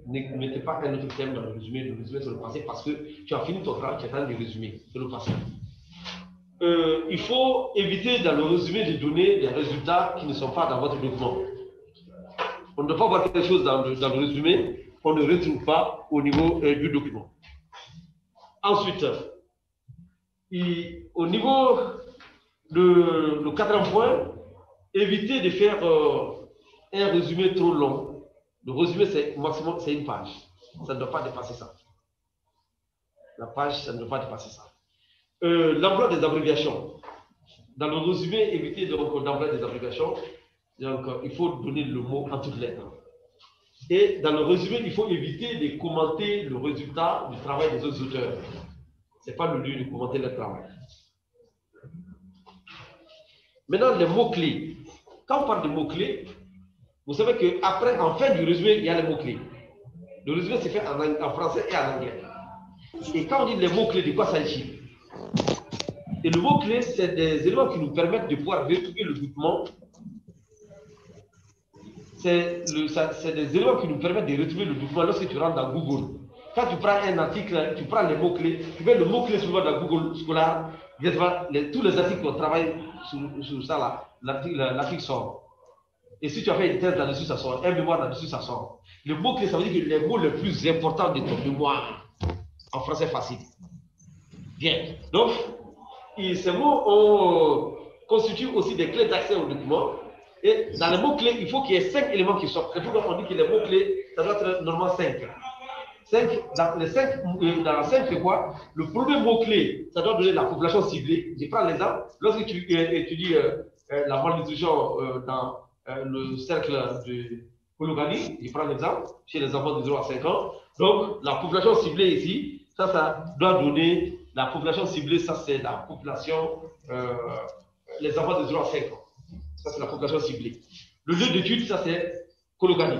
Ne mettez pas un autre thème dans le résumé sur le passé parce que tu as fini ton travail, tu es en train de résumer sur le passé. Il faut éviter dans le résumé de donner des résultats qui ne sont pas dans votre document. On ne doit pas voir quelque chose dans le résumé qu'on ne retrouve pas au niveau du document. Ensuite, au niveau le quatrième point, évitez de faire un résumé trop long. Le résumé, c'est maximum, c'est une page. Ça ne doit pas dépasser ça. La page, ça ne doit pas dépasser ça. L'emploi des abréviations. Dans le résumé, évitez donc d'employer des abréviations. Donc, il faut donner le mot en toutes lettres. Et dans le résumé, il faut éviter de commenter le résultat du travail des autres auteurs. Ce n'est pas le lieu de commenter leur travail. Maintenant, les mots-clés. Quand on parle de mots-clés, vous savez qu'après, en fin du résumé, il y a les mots-clés. Le résumé, c'est fait en français et en anglais. Et quand on dit les mots-clés, de quoi s'agit-il? Et le mot-clé, c'est des éléments qui nous permettent de pouvoir retrouver le document. C'est des éléments qui nous permettent de retrouver le document lorsque tu rentres dans Google. Quand tu prends un article, tu prends les mots-clés, tu mets le mot-clé souvent dans Google Scholar, tous les articles qu'on travaille sur ça, là, l'article sort. Et si tu as fait une thèse là-dessus, ça sort. Un mémoire là-dessus, ça sort. Le mot-clé, ça veut dire que les mots les plus importants de ton mémoire, en français facile. Bien. Donc, ces mots constituent aussi des clés d'accès au document. Et dans les mots-clés, il faut qu'il y ait 5 éléments qui sortent. C'est pourquoi on dit que les mots-clés, ça doit être normalement 5. Dans les 5, c'est quoi? Le premier mot-clé, ça doit donner la population ciblée. Je prends l'exemple. Lorsque tu étudies la malnutrition dans le cercle de Koulougani, je prends l'exemple, chez les enfants de 0 à 5 ans. Donc, la population ciblée ici, ça doit donner la population ciblée, ça c'est la population, les enfants de 0 à 5 ans. Ça c'est la population ciblée. Le lieu d'étude, ça c'est Koulougani.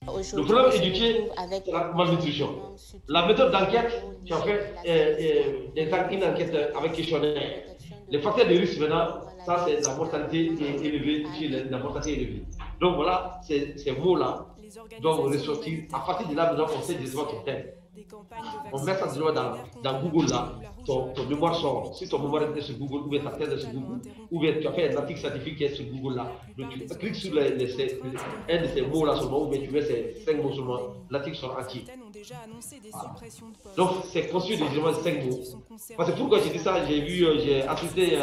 Le problème éduqué, c'est la malnutrition. La méthode d'enquête, tu as fait une enquête avec questionnaire. Les facteurs de risque maintenant, ça c'est la mortalité élevée, la mortalité élevée. Donc voilà, ces mots-là doivent ressortir. À partir de là, maintenant, on sait exactement ton thème. On met ça dans Google là, ton mémoire sort. Si ton mémoire est sur Google, ou bien ta thèse est sur Google, ou bien tu as fait un article scientifique qui est sur Google là, donc tu cliques sur un de ces mots là seulement, ou bien tu mets ces 5 mots seulement, l'article sera entier. Voilà. Donc c'est conçu de 5 mots. Parce que pourquoi j'ai dit ça, j'ai assisté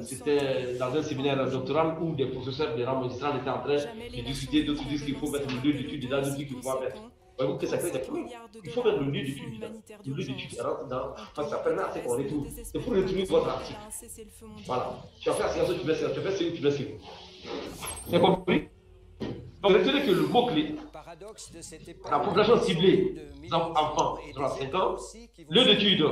c'était dans un séminaire doctoral où des professeurs de rang magistral étaient en train de discuter, d'autres disent qu'il faut mettre le lieu d'étude dans le qu'il faut mettre. Voyez-vous que ça crée des problèmes. Il faut mettre le lieu d'étude dedans. Le lieu d'étude rentre dans, parce que ça permet à ce qu'on retrouve. C'est pour retrouver votre article. Voilà. Tu as fait assignation, tu mets ça, tu as fait ce tu mets ça. C'est compris? Donc, retenez que le mot-clé, la population ciblée, enfants de 5 ans, lieu d'étude,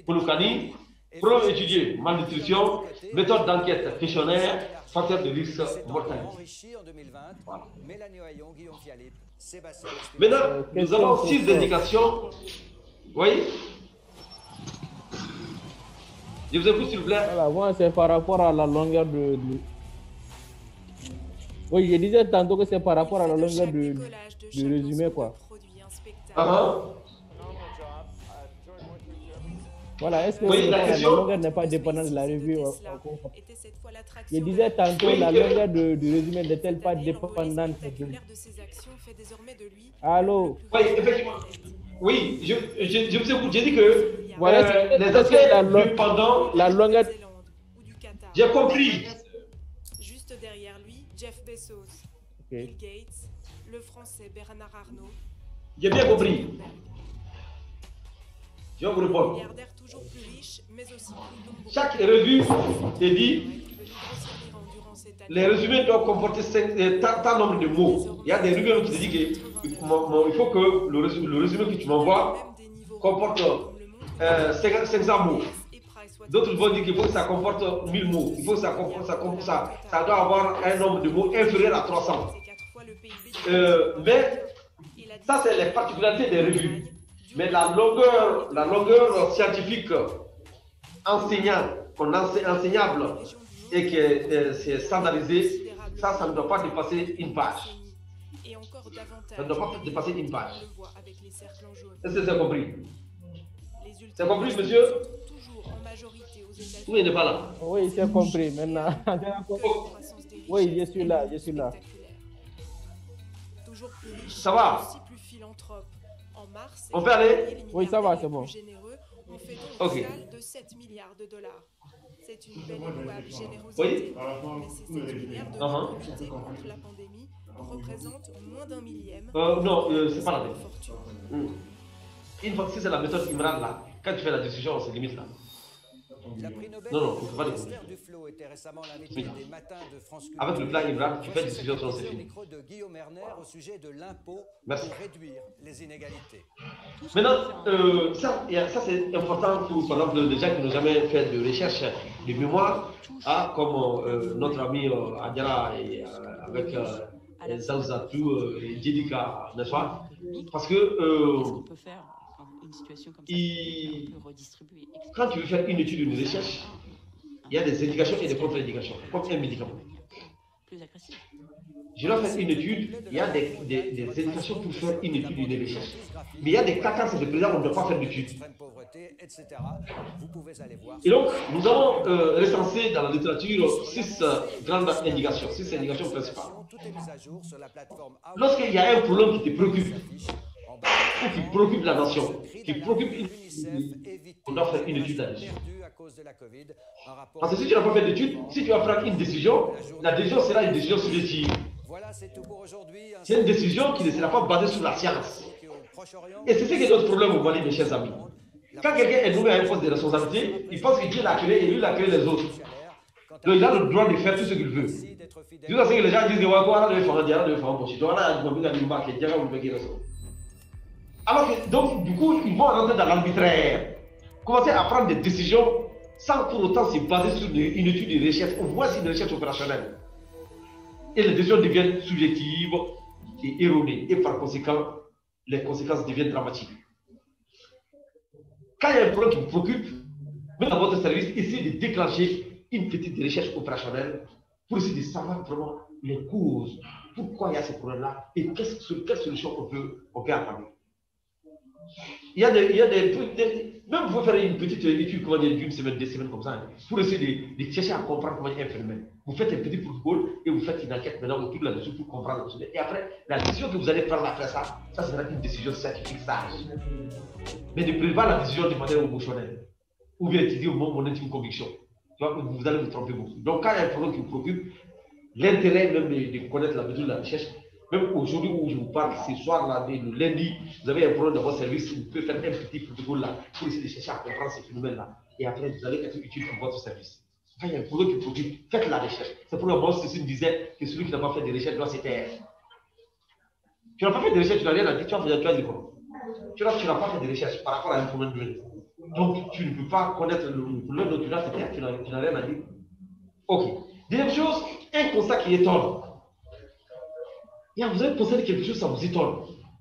Koulougani, problème étudié, malnutrition, méthode d'enquête, questionnaire, facteur de risque, mortalité. Voilà. Maintenant, nous avons 6 indications. Vous voyez? Je vous écoute, s'il vous plaît. Voilà, moi, c'est par rapport à la longueur de... Oui, je disais tantôt que c'est par rapport à la longueur du résumé, quoi. Voilà, est-ce que la longueur n'est pas dépendante de la revue? Je disais tantôt, la longueur du résumé n'est-elle pas dépendante de... Allô? Oui, effectivement. Oui, je vous écoute. J'ai dit que voilà, les aspects pendant la longueur... J'ai compris. Juste derrière lui, Jeff Bezos, Bill Gates, le français Bernard Arnault. J'ai bien compris. Je vais vous répondre. Chaque revue est dit, les résumés doivent comporter tant nombre de mots. Il y a des revues qui te disent qu'il faut que le résumé que tu m'envoies comporte 500 mots. D'autres vont dire qu'il faut que ça comporte 1000 mots. Il faut que ça doit avoir un nombre de mots inférieur à 300. Mais ça, c'est les particularités des revues. Mais la longueur scientifique enseignable et que c'est standardisé, ça ne doit pas dépasser une page. Et encore davantage. Ça ne doit pas dépasser une page. On le voit avec les cercles en jaune. Est-ce que c'est compris? Les C'est compris, monsieur? Toujours en majorité aux États-Unis. Oui, il n'est pas là. Oui, c'est compris. Maintenant, oui, je suis là, je suis là. Toujours plus riche, Ça va? aussi plus philanthrope. En mars, On peut aller? Oui, ça va, c'est bon. Généreux, on fait donc Ok. un total de 7 milliards de dollars. C'est une belle et louable générosité. Oui. Mais ces 7 milliards de dollars pour lutter contre la pandémie représentent moins d'un millième. Non, c'est pas la peine. Fortune. Une fois que c'est la méthode Imran là, quand tu fais la décision, on se limite là. Non, il ne faut pas déconner. Avec le plan Imran, tu fais une décision sur ce film. Merci. Maintenant, ça c'est important pour, par exemple, les gens qui n'ont jamais fait de recherche de mémoire, comme notre ami Adjara et avec Zanzatou et Djedika, n'est-ce pas? Parce que quand tu veux faire une étude, une recherche, il y a des indications et des contre-indications, comme un médicament. Je dois faire une étude, il y a des indications pour faire une étude, une recherche. Mais il y a des cas quand c'est le président, on ne doit pas faire d'étude. Et donc, nous avons recensé dans la littérature 6 grandes indications, 6 indications principales. Lorsqu'il y a un problème qui te préoccupe, ou qui préoccupe la nation, qui préoccupe on doit faire une étude là-dessus. Parce que si tu n'as pas fait d'étude, si tu vas prendre une décision, la décision sera une décision subjective. C'est une décision qui ne sera pas basée sur la science. Et c'est ce qui est notre problème au Mali, mes chers amis. Quand quelqu'un est nommé à un poste de responsabilité, il pense que Dieu l'a créé et lui, il a créé les autres. Donc il a le droit de faire tout ce qu'il veut. Jusqu'à ce que les gens disent alors que, donc, du coup, ils vont rentrer dans l'arbitraire, commencer à prendre des décisions sans pour autant se baser sur une étude de recherche. On voit si une recherche opérationnelle. Et les décisions deviennent subjectives et erronées. Et par conséquent, les conséquences deviennent dramatiques. Quand il y a un problème qui vous préoccupe, même dans votre service, essayez de déclencher une petite recherche opérationnelle pour essayer de savoir vraiment les causes, pourquoi il y a ce problème-là et sur quelle solution on peut apprendre. Il y a des même vous pouvez faire une petite étude d'une semaine, 2 semaines comme ça, hein, pour essayer de chercher à comprendre comment il est un phénomène. Vous faites un petit protocole et vous faites une enquête maintenant autour de là-dessus pour comprendre. Et après, la décision que vous allez prendre après ça, ça sera une décision scientifique sage. Mais ne prenez pas la décision de manière émotionnelle. Ou bien étudier au moment mon intime conviction. Tu vois, vous allez vous tromper beaucoup. Donc quand il y a un problème qui vous préoccupe, l'intérêt même de connaître la méthode de la recherche, même aujourd'hui où je vous parle, ce soir-là, le lundi, vous avez un problème dans votre service, vous pouvez faire un petit protocole là pour essayer de chercher à comprendre ces phénomènes-là. Et après, vous allez être utile pour votre service. Quand il y a un problème qui vous préoccupe, faites la recherche. C'est pour le moment, ceci me disait que celui qui n'a pas fait de recherche doit se taire. Tu n'as pas fait de recherche, tu n'as rien à dire, tu as dit quoi? Tu n'as pas fait de recherche par rapport à un problème de. Donc, tu ne peux pas connaître le problème, donc tu dois se taire, tu n'as rien à dire. Ok. Deuxième chose, un constat qui étonne. Vous avez posé quelque chose, ça vous étonne.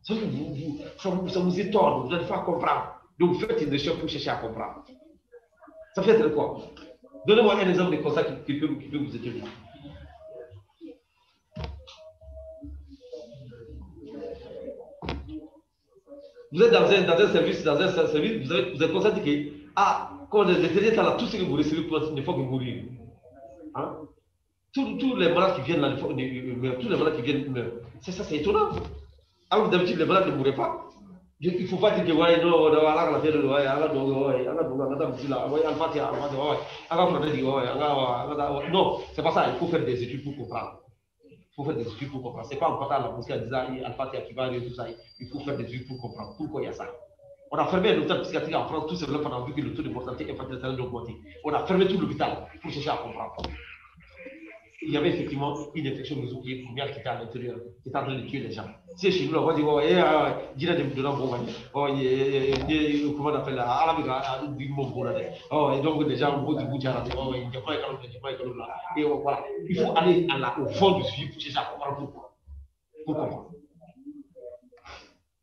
Ça vous étonne, vous n'allez pas comprendre. Donc vous faites une recherche pour chercher à comprendre. Ça fait de quoi? Donnez-moi un exemple de constat qui peut vous étonner. Vous êtes dans un service, vous avez constaté que, quand les derniers temps là, tout ce que vous recevez ne faut que mourir. Hein? Tous les malades qui viennent là, tous les malades qui viennent meurent. C'est ça, c'est étonnant. Alors d'habitude, les malades ne mourraient pas. Il ne faut pas dire que non, c'est pas ça. Il faut faire des études pour comprendre. Il faut faire des études pour comprendre. Ce n'est pas en partant à la mosquée en disant Al-Fatiha qui va tout ça. Il faut faire des études pour comprendre pourquoi il y a ça. On a fermé l'hôpital psychiatrique en France tout simplement pendant que le taux de mortalité infantile est en train d'augmenter. On a fermé tout l'hôpital pour chercher à comprendre. Il y avait effectivement une infection première qui était à l'intérieur, qui était en train de tuer les gens. C'est chez nous, on va dire, comment on appelle la du mot et donc les gens vont dire, et voilà. Il faut aller au fond du sujet pour chercher à comprendre pourquoi.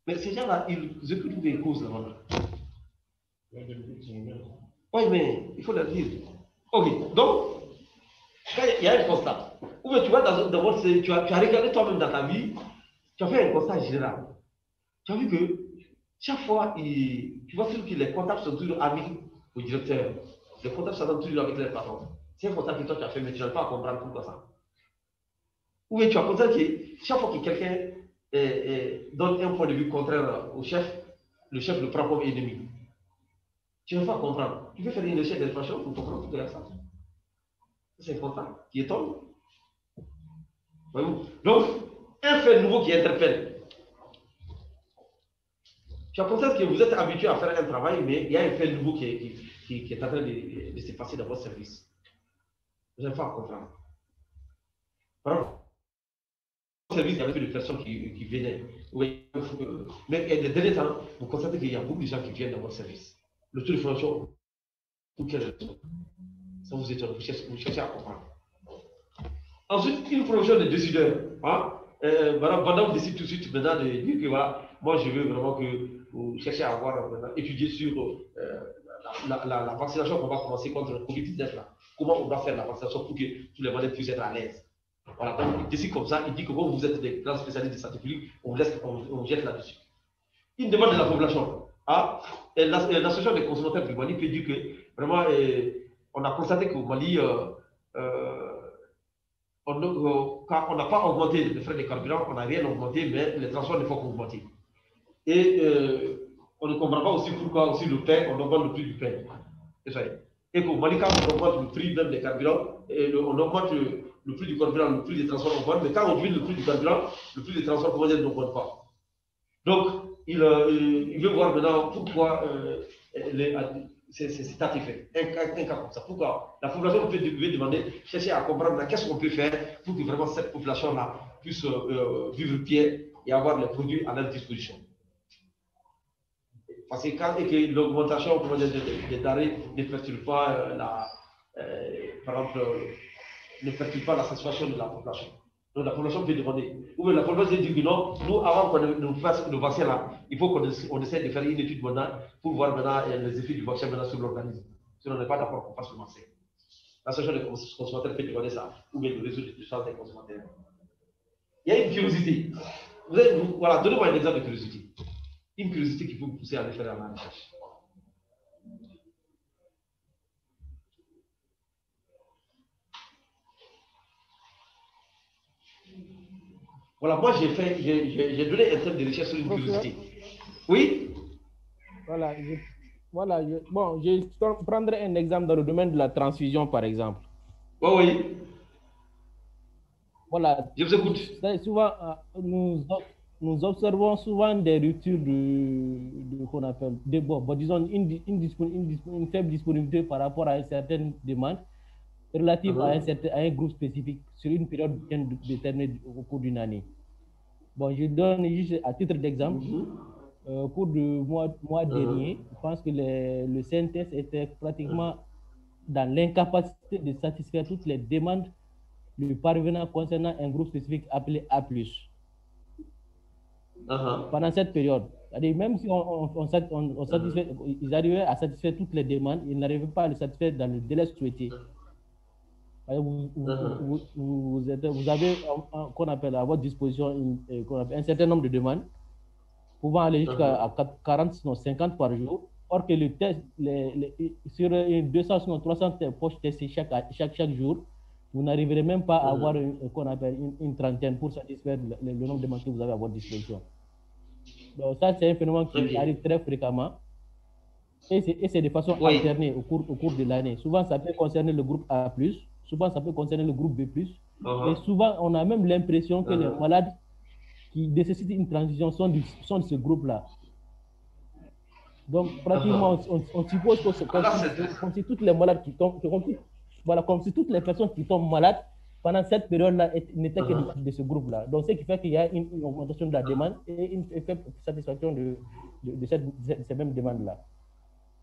Mais ces gens-là, ils écoutent des causes là-bas. Oui, mais il faut leur dire. Ok, donc, il y a un constat. Ou bien tu vas tu as regardé toi-même dans ta vie, tu as fait un constat général. Tu as vu que chaque fois, tu vois que les comptables sont toujours amis au directeur. Les comptables sont toujours avec les patrons. C'est un constat que toi tu as fait, mais tu n'as pas à comprendre pourquoi ça. Ou bien tu as constaté que chaque fois que quelqu'un donne un point de vue contraire au chef, le chef le prend comme ennemi. Tu ne vas pas comprendre. Tu peux faire une recherche d'infraction pour comprendre tout ça. C'est un constat qui étonne. Donc, un fait nouveau qui interpelle. Tu as constaté que vous êtes habitué à faire un travail, mais il y a un fait nouveau qui est en train de se passer dans votre service. Vous n'avez pas à comprendre. Par exemple, dans votre service, il y avait plus de personnes qui venaient. Oui, mais les derniers temps, vous constatez qu'il y a beaucoup de gens qui viennent dans votre service. Le taux de formation, pour quelle raison? Ça vous étonne, vous cherchez à comprendre. Ensuite, une promotion de décideur. Hein? Madame décide tout de suite maintenant de dire que voilà, moi je veux vraiment que vous cherchez à avoir étudié sur la vaccination qu'on va commencer contre le Covid-19 là. Comment on va faire la vaccination pour que tous les malades puissent être à l'aise. Voilà, donc il décide comme ça, il dit que comme vous êtes des grands spécialistes de santé publique, on jette là-dessus. Une demande de la population. Hein? L'association des consommateurs du Mali peut dire que vraiment, on a constaté qu'au Mali, on n'a pas augmenté les frais de carburant, on n'a rien augmenté, mais les transports ne font qu'augmenter. Et on ne comprend pas aussi pourquoi aussi le pain, on augmente le prix du pain. Et qu'au Mali, quand on augmente le prix même des carburants, on augmente le prix du carburant, le prix des transports augmente, mais quand on diminue le prix du carburant, le prix des transports, comment dire, n'augmente pas. Donc, il veut voir maintenant pourquoi c'est artificiel. Un cas comme ça. Pourquoi? La population peut demander, chercher à comprendre qu'est-ce qu'on peut faire pour que vraiment cette population-là puisse vivre pied et avoir les produits à leur disposition. Parce que quand l'augmentation des denrées ne perturbe pas par exemple, ne perturbe pas la satisfaction de la population. Donc la population peut demander. Ou la population dit que non, nous, avant qu'on nous fasse le vaccin là, il faut qu'on essaie de faire une étude maintenant pour voir maintenant les effets du vaccin maintenant sur l'organisme. Si on n'est pas d'accord qu'on fasse le vaccin. L'association des consommateurs peut demander ça, ou bien le réseau de défense des consommateurs. Il y a une curiosité. Voilà, donnez-moi un exemple de curiosité. Une curiosité qui peut vous pousser à aller faire la recherche. Voilà, moi j'ai donné un thème de recherche sur une curiosité. Oui? Voilà, bon, je prendrai un exemple dans le domaine de la transfusion, par exemple. Oui, oui. Voilà. Je vous écoute. Souvent, nous observons souvent des ruptures qu'on appelle, disons, une faible disponibilité par rapport à une certaine demande relative à un groupe spécifique sur une période bien déterminée au cours d'une année. Bon, je donne juste à titre d'exemple. Au cours du mois dernier, je pense que le CNTS était pratiquement dans l'incapacité de satisfaire toutes les demandes lui parvenant concernant un groupe spécifique appelé A+. Pendant cette période. Même si ils arrivaient à satisfaire toutes les demandes, ils n'arrivaient pas à les satisfaire dans le délai souhaité. Vous avez qu'on appelle à votre disposition un certain nombre de demandes pouvant aller jusqu'à 40 sinon 50 par jour. Or que le test, sur 200 sinon 300 poches testées chaque jour, vous n'arriverez même pas à avoir qu'on appelle une trentaine pour satisfaire le nombre de demandes que vous avez à votre disposition. Donc ça, c'est un phénomène qui arrive très fréquemment et c'est de façon alternée au cours de l'année. Souvent, ça peut concerner le groupe A+, souvent, ça peut concerner le groupe B+, et souvent, on a même l'impression que les malades qui nécessitent une transition sont de ce groupe-là. Donc, pratiquement, on suppose que c'est comme si toutes les malades qui tombent, comme si toutes les personnes qui tombent malades pendant cette période-là n'étaient que de ce groupe-là. Donc, ce qui fait qu'il y a une augmentation de la demande et une faible satisfaction de ces mêmes demandes-là.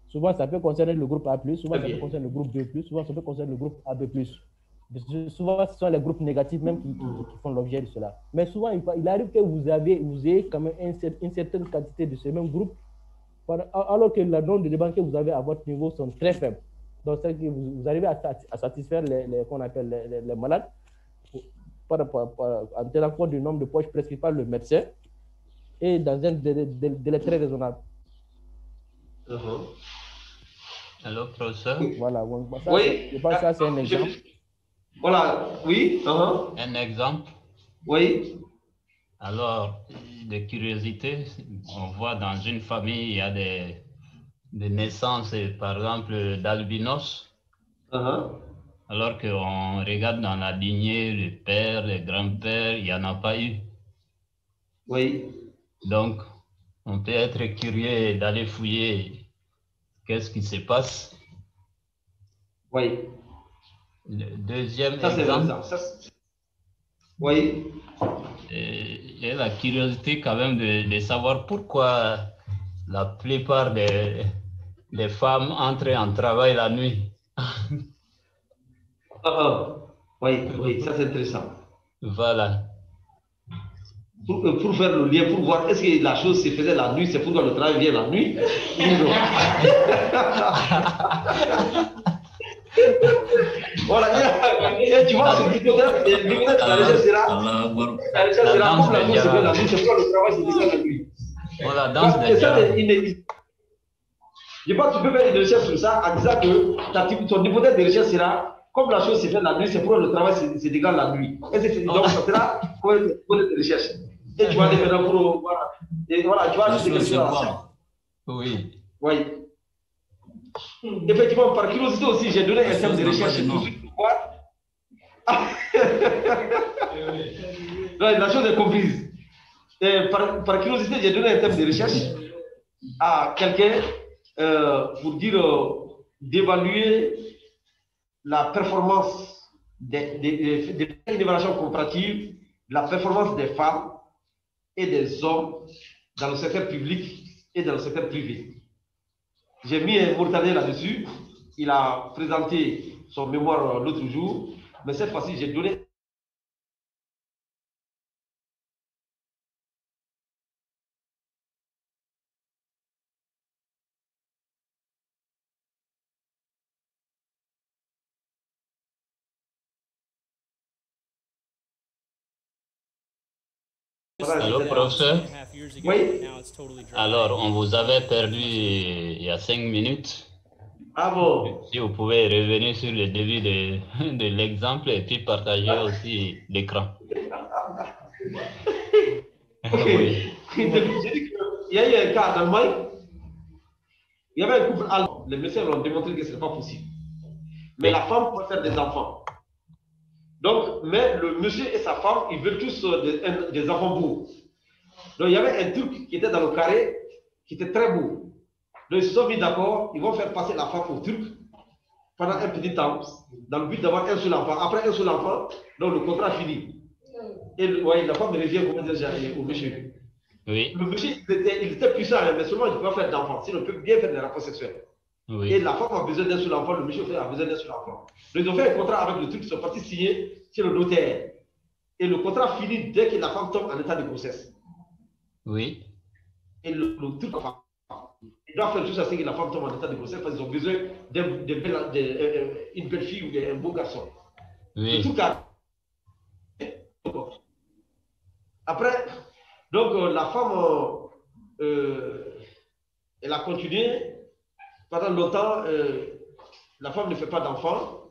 Souvent, ça peut concerner le groupe A+, souvent, ça peut concerner le groupe B+, souvent, ça peut concerner le groupe AB+. Souvent, ce sont les groupes négatifs même qui font l'objet de cela. Mais souvent, il arrive que vous ayez quand même une certaine quantité de ce même groupe, alors que le nombre de demandes que vous avez à votre niveau sont très faibles. Donc, c'est que vous arrivez à satisfaire qu'on appelle les malades en tenant compte du nombre de poches prescrites par le médecin et dans un délai très raisonnable. Alors, professeur? Voilà, ça, oui. Je pense que ça, c'est un exemple. Voilà, oui. Un exemple? Oui. Alors, de curiosité, on voit dans une famille, il y a des naissances, par exemple, d'albinos. Alors qu'on regarde dans la lignée, le père, le grand-père, il n'y en a pas eu. Oui. Donc, on peut être curieux d'aller fouiller qu'est-ce qui se passe. Oui. Le deuxième ça, exemple. Oui. J'ai la curiosité quand même de savoir pourquoi la plupart des femmes entrent en travail la nuit. Oui, ça c'est intéressant. Voilà. Pour faire le lien, pour voir est-ce que la chose se faisait la nuit, c'est pourquoi le travail vient la nuit. Voilà, et tu vois, c'est l'hypothèse, la recherche sera comme la chose se fait la nuit, c'est pourquoi le travail se fait la nuit. Voilà, danse de je pense que tu peux faire une recherche sur ça en disant que ton hypothèse de recherche sera comme la chose se fait la nuit, c'est pourquoi le travail se dégage la nuit. Donc, ça sera pour une hypothèse de recherche. Et tu vas aller maintenant pour. Voilà, et voilà tu vas ajouter quelque chose à ça. Oui. Oui. Effectivement, par curiosité aussi, j'ai donné un terme de recherche tout de suite pour voir. La chose est comprise. Et par curiosité, j'ai donné un terme de recherche à quelqu'un pour dire d'évaluer la performance des évaluations comparatives, la performance des femmes et des hommes dans le secteur public et dans le secteur privé. J'ai mis un Mauritanien là-dessus. Il a présenté son mémoire l'autre jour, mais cette fois-ci, j'ai donné. Alors, professeur? Oui. Alors, on vous avait perdu il y a 5 minutes. Ah bon? Si vous pouvez revenir sur le début de l'exemple et puis partager aussi l'écran. Ok. Oui. J'ai dit qu'il y a eu un cas en Allemagne. Il y avait un couple allemand. Les médecins ont démontré que ce n'est pas possible. Mais la femme peut faire des enfants. Donc, mais le monsieur et sa femme, ils veulent tous des enfants beaux. Donc, il y avait un Turc qui était dans le carré, qui était très beau. Donc, ils se sont mis d'accord, ils vont faire passer la femme au Turc pendant un petit temps, dans le but d'avoir un seul enfant. Après un seul enfant, donc le contrat finit. Et la femme revient au monsieur. Oui. Le monsieur, il était puissant, mais seulement il ne peut pas faire d'enfant. Sinon, il peut bien faire des rapports sexuels. Oui. Et la femme a besoin d'un seul enfant, le monsieur a besoin d'un seul enfant. Donc, ils ont fait un contrat avec le Turc, ils sont partis signer chez le notaire. Et le contrat finit dès que la femme tombe en état de grossesse. Oui. Et le Turc, il doit faire tout ça, c'est que la femme tombe en état de grossesse parce qu'ils ont besoin d'une belle fille ou d'un beau garçon. Oui. Le Turc a... Après, donc la femme, elle a continué. Pendant longtemps, la femme ne fait pas d'enfant.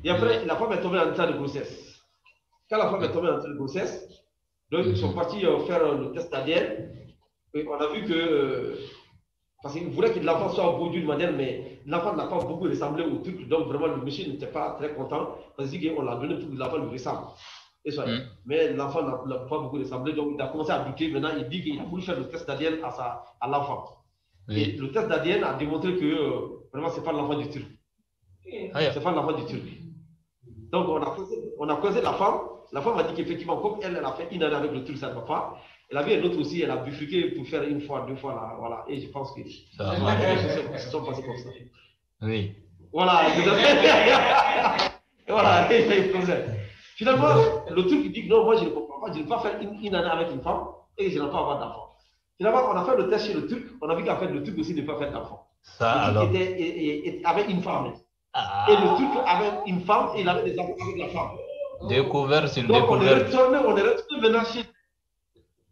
Et après, la femme est tombée en état de grossesse. Quand la femme est tombée en état de grossesse, donc ils sont partis faire le test ADN. Et on a vu que, parce qu'ils voulaient que l'enfant soit beau d'une manière, mais l'enfant n'a pas beaucoup ressemblé au truc. Donc vraiment, le monsieur n'était pas très content parce qu'on l'a donné pour que l'enfant lui ressemble. Mais l'enfant n'a pas beaucoup ressemblé, donc il a commencé à douter. Maintenant, il dit qu'il a voulu faire le test d'ADN à l'enfant. Oui. Et le test d'ADN a démontré que vraiment, ce n'est pas l'enfant du Turc. C'est pas l'enfant du Turc. Donc, on a causé la femme. La femme a dit qu'effectivement, comme elle a fait une année avec le Turc, ça ne va pas. Elle avait un autre aussi, elle a bifurqué pour faire une fois, 2 fois, là, voilà. Et je pense que ça se sont passés comme ça. Oui. Voilà. Voilà. Finalement, le Turc dit que non, moi je ne comprends pas, je ne peux pas faire une année avec une femme et je n'ai pas avoir d'enfant. Finalement, on a fait le test chez le Turc, on a vu qu'en fait le Turc aussi ne peut pas faire d'enfant. Le Turc avait une femme. Et le Turc avait une femme et il avait des enfants avec la femme. Découvert sur Donc, découvert. On est retourné maintenant chez...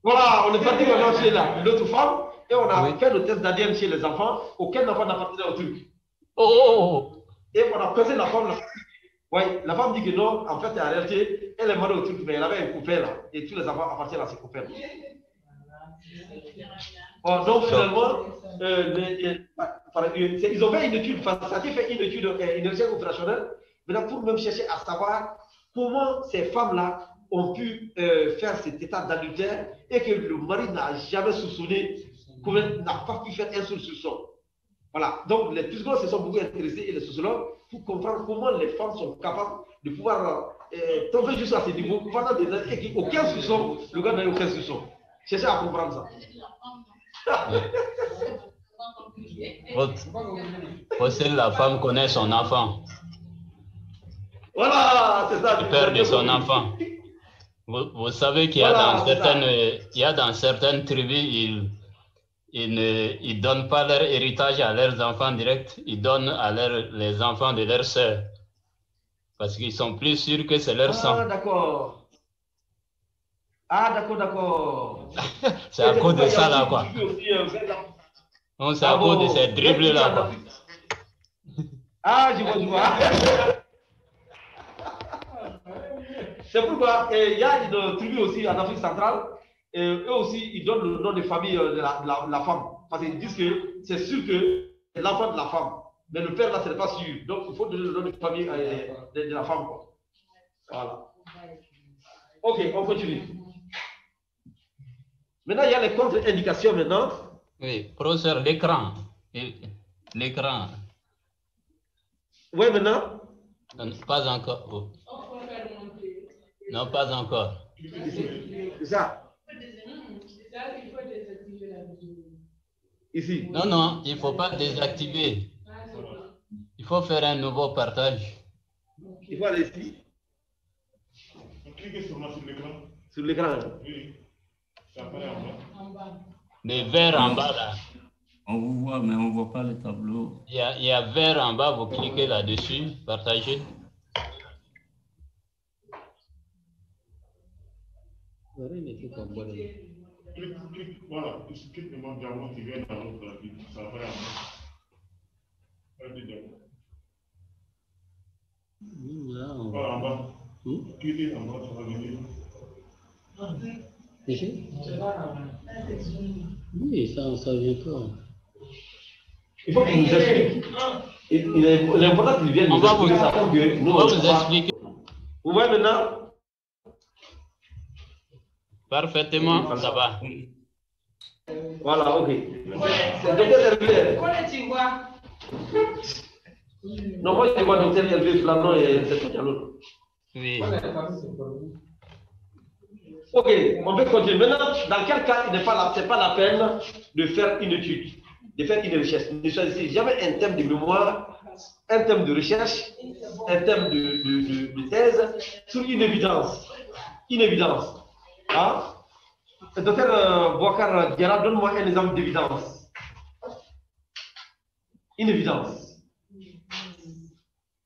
Voilà, on est parti maintenant chez l'autre femme et on a fait le test d'ADN chez les enfants. Aucun enfant n'appartenait au truc. Et on a pesé la femme. Oui, la femme dit que non, en fait, en réalité, elle est mariée au truc, mais elle avait un copain là. Et tous les enfants appartiennent à ses copains. Bon, donc, finalement, ils ont fait une étude, ça a fait une étude, une recherche opérationnelle, maintenant pour même chercher à savoir comment ces femmes-là ont pu faire cet état d'adultère et que le mari n'a jamais soupçonné, n'a pas pu faire un seul soupçon. Voilà, donc les psychologues se sont beaucoup intéressés et les sociologues pour comprendre comment les femmes sont capables de pouvoir tomber juste à ce niveau pendant des années et qu'aucun soupçon, le gars n'a eu aucun soupçon. Cherchez à comprendre ça. Aussi, la femme connaît son enfant. Voilà, c'est ça. Le père de son enfant. Vous savez qu'il y a, voilà, dans certaines tribus, ils ne donnent pas leur héritage à leurs enfants directs, ils donnent à les enfants de leurs sœurs. Parce qu'ils sont plus sûrs que c'est leur sang. Ah, d'accord. Ah, d'accord. C'est à cause de ça, là, quoi. Non, c'est à cause de ces dribbles-là, quoi. Ah, je vois. C'est pourquoi il y a une tribu aussi en Afrique centrale. Eux aussi, ils donnent le nom de famille de la femme. Parce qu'ils disent que c'est sûr que c'est l'enfant de la femme. Mais le père, là, ce n'est pas sûr. Donc, il faut donner le nom de famille de la femme, quoi. Voilà. Ok, on continue. Maintenant, il y a les contre-indications maintenant. Oui, professeur, l'écran. L'écran. Oui, maintenant? Pas encore. Oh. Non, pas encore. C'est ça. Ici. Non, il ne faut pas désactiver. Il faut faire un nouveau partage. Il faut aller ici. Cliquez sur l'écran. Sur l'écran. Oui. Ça apparaît en bas. Le vert en bas là. On vous voit, mais on ne voit pas le tableau. Il y a vert en bas, vous cliquez là-dessus, partagez. Voilà, clique le mot diamant qui vient dans l'autre, ça apparaît en bas. Voilà, en bas. Cliquez en bas, ça va venir. Oui, ça vient pas. Il faut qu'il nous explique. L'important qu'il vienne nous expliquer ça. On va vous expliquer. Vous voyez maintenant? Parfaitement, ça va. Voilà, ok. C'est docteur Hervé. Non, moi je vois docteur Hervé Flamand et c'est tout à l'autre. Oui. Ok, on peut continuer. Maintenant, dans quel cas ce n'est pas la peine de faire une étude, de faire une recherche. Ne choisissez jamais un thème de mémoire, un thème de recherche, un thème de thèse sur une évidence. Une évidence. Hein? Docteur Bouakar Diarra, donne-moi un exemple d'évidence. Une évidence.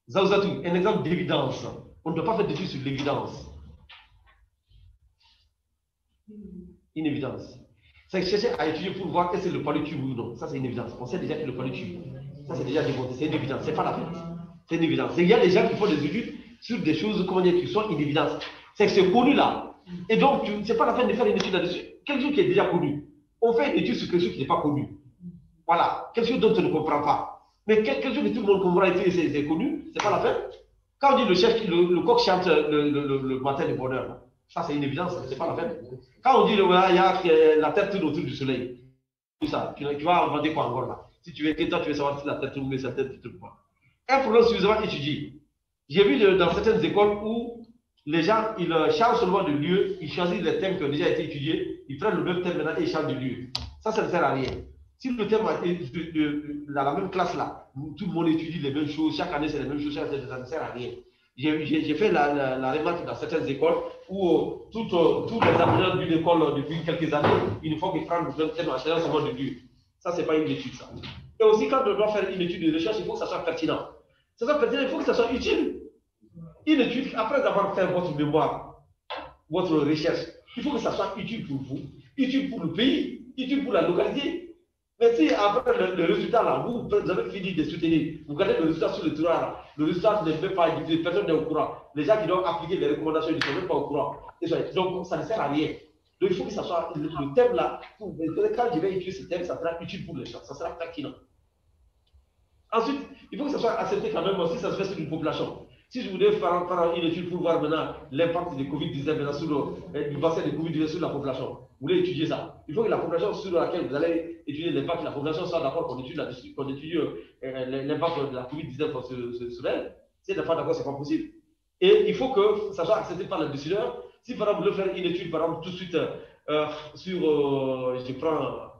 Zaouzatou, un exemple d'évidence. On ne doit pas faire d'études sur l'évidence. Une évidence. C'est chercher à étudier pour voir que c'est le palu-tube ou non. Ça, c'est une évidence. On sait déjà que le palu-tube. Ça, c'est déjà démontré. C'est une évidence. C'est pas la peine. C'est une évidence. Il y a des gens qui font des études sur des choses, comment dire, qui sont une évidence. C'est que c'est connu là. Et donc, c'est pas la peine de faire une étude là-dessus. Quelque chose qui est déjà connu. On fait une étude sur quelque chose qui n'est pas connu. Voilà. Quelque chose dont on ne comprend pas. Mais quelque chose que tout le monde comprend et c'est connu, c'est pas la peine. Quand on dit le coq chante le matin de bonheur, là, ça c'est une évidence, c'est pas la peine. Quand on dit il y a la terre tourne autour du soleil, tout ça, tu vas inventer quoi encore là? Si tu veux que toi tu veux savoir si la terre tourne, mais cette terre ne tourne pas. Un problème suffisamment étudié. J'ai vu dans certaines écoles où les gens, ils changent seulement de lieu, ils choisissent les thèmes qui ont déjà été étudiés, ils prennent le même thème maintenant et ils changent de lieu. Ça ne sert à rien. Si le thème a été dans la même classe là, tout le monde étudie les mêmes choses, chaque année c'est les mêmes choses, ça ne sert à rien. J'ai fait la remarque dans certaines écoles où tous les apprenants d'une école depuis quelques années, une fois qu'ils prennent le même thème en changeant seulement de lieu. Ça, c'est pas une étude, ça. Et aussi, quand on doit faire une étude de recherche, il faut que ça soit pertinent. Ça soit pertinent, il faut que ça soit utile. une étude, après avoir fait votre mémoire, votre recherche, il faut que ça soit utile pour vous, utile pour le pays, utile pour la localité. Mais si après le résultat là, vous avez fini de soutenir, vous regardez le résultat sur le terrain, le résultat n'est même pas utilisé, personne n'est au courant. Les gens qui doivent appliquer les recommandations, ils ne sont même pas au courant. Donc ça ne sert à rien. Donc il faut que ça soit le thème là, quand je vais utiliser ce thème, ça sera utile pour les gens, ça sera pertinent. Ensuite, il faut que ça soit accepté quand même aussi, ça se fait sur une population. Si je voulais faire une étude pour voir maintenant l'impact de Covid-19 sur du vaccin de Covid-19 sur la population, vous voulez étudier ça. Il faut que la population sur laquelle vous allez étudier l'impact, la population soit d'accord qu'on étudie l'impact de la Covid-19 sur elle. Si elle n'est pas d'accord, ce n'est pas possible. Et il faut que ça soit accepté par le décideur. Si par exemple, vous voulez faire une étude, par exemple, tout de suite sur, je prends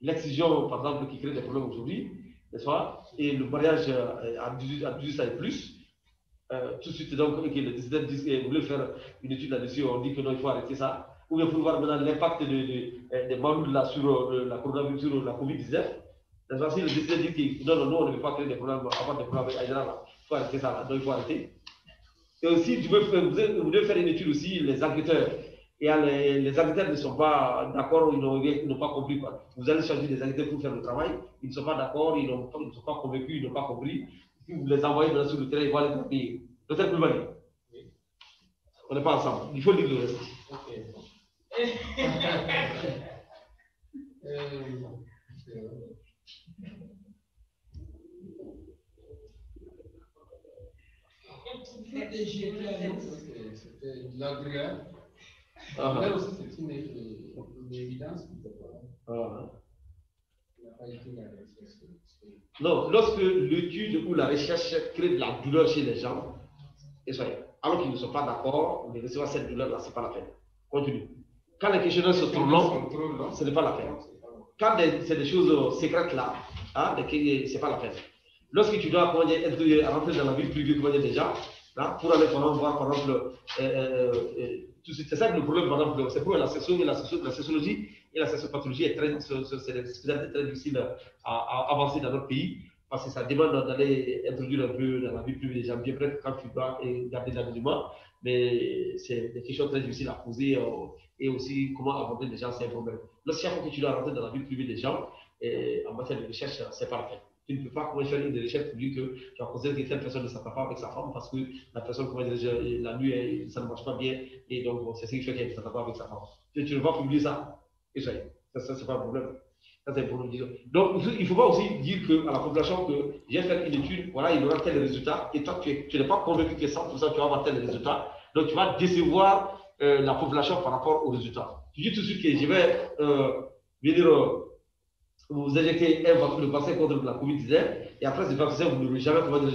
l'excision, par exemple, qui crée des problèmes aujourd'hui, n'est-ce pas? Et le mariage à 18 ans et plus, tout de suite, donc, okay, le décideur dit que vous voulez faire une étude là-dessus, on dit que non, il faut arrêter ça. Ou bien pour voir maintenant l'impact des malades là sur la coronavirus, sur la Covid-19. Si le décideur dit que non, nous, on ne veut pas créer des problèmes, avoir des problèmes avec Aïdara, il faut arrêter ça, donc il faut arrêter. Et aussi, vous devez faire une étude aussi, les enquêteurs. Et les enquêteurs ne sont pas d'accord, ils n'ont pas compris. Quoi. Vous allez choisir des enquêteurs pour faire le travail, ils ne sont pas d'accord, ils ne sont pas convaincus, ils n'ont pas compris. Si vous les envoyez sur le terrain, ils vont les taper. Peut-être plus mal. On n'est pas ensemble, il faut lire le reste. Okay. C'était l'agréable. Là aussi, c'est une évidence. Non, lorsque l'étude ou la recherche crée de la douleur chez les gens, alors qu'ils ne sont pas d'accord, de recevoir cette douleur-là, ce n'est pas la peine. Continue. Quand les questionnaires sont trop longs, ce n'est pas la peine. Quand c'est des choses secrètes là, hein, ce n'est pas la peine. Lorsque tu dois rentrer dans la vie privée des gens, là, pour aller voir par exemple, c'est ça le problème, par exemple, c'est pour la sexologie et la sexopathologie c'est des spécialités très difficiles à avancer dans notre pays parce que ça demande d'aller introduire un peu dans la vie privée des gens, bien peut-être quand tu dois garder l'anonymat, mais c'est des questions très difficiles à poser et aussi comment aborder les gens, c'est un problème. Lorsqu'il faut que tu dois rentrer dans la vie privée des gens, en matière de recherche, c'est pas la peine. Tu ne peux pas faire une recherche pour dire que tu as considéré que telle personne ne s'entend pas avec sa femme parce que la personne, la nuit, ça ne marche pas bien et donc c'est ce qui fait qu'elle ne s'entend pas avec sa femme. Tu ne vas pas publier ça. Et ça, c'est pas un problème. Ça, c'est un problème. Donc, il ne faut pas aussi dire à la population que j'ai fait une étude, voilà, il aura tel résultat et toi, tu n'es pas convaincu que 100% tu vas avoir tel résultat. Donc, tu vas décevoir la population par rapport aux résultats. Tu dis tout de suite que je vais venir. Vous injectez le vaccin contre la Covid-19 et après ce vaccin, vous n'aurez jamais trouvé de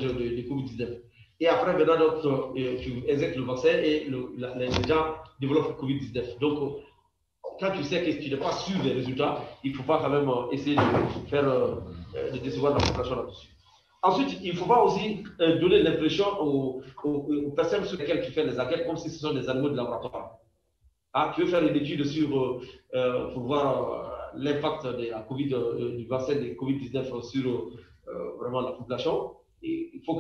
Covid-19. Et après, maintenant, tu injectes le vaccin et les gens développent le Covid-19. Donc, quand tu sais que tu n'es pas sûr des résultats, il ne faut pas quand même essayer de décevoir la population là-dessus. Ensuite, il ne faut pas aussi donner l'impression aux personnes sur lesquelles tu fais les enquêtes comme si ce sont des animaux de laboratoire. Ah, tu veux faire une étude pour voir l'impact de la COVID, du vaccin de Covid-19 sur vraiment la population. Et il faut